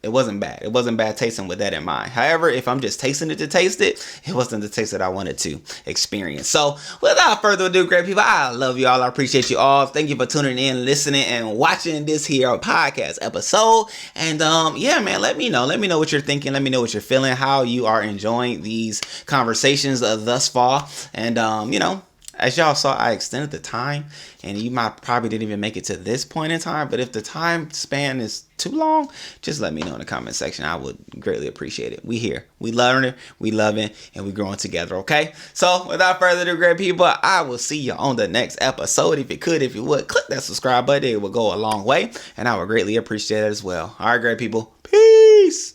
It wasn't bad. It wasn't bad tasting with that in mind. However, if I'm just tasting it to taste it, it wasn't the taste that I wanted to experience. So without further ado, great people, I love you all. I appreciate you all. Thank you for tuning in, listening, and watching this here podcast episode. And yeah, man, let me know. Let me know what you're thinking. Let me know what you're feeling, how you are enjoying these conversations thus far. And as y'all saw, I extended the time, and you probably didn't even make it to this point in time. But if the time span is too long, just let me know in the comment section. I would greatly appreciate it. We here, we learning, we loving, and we growing together. Okay. So without further ado, great people, I will see you on the next episode. If you would, click that subscribe button. It will go a long way, and I would greatly appreciate it as well. All right, great people. Peace.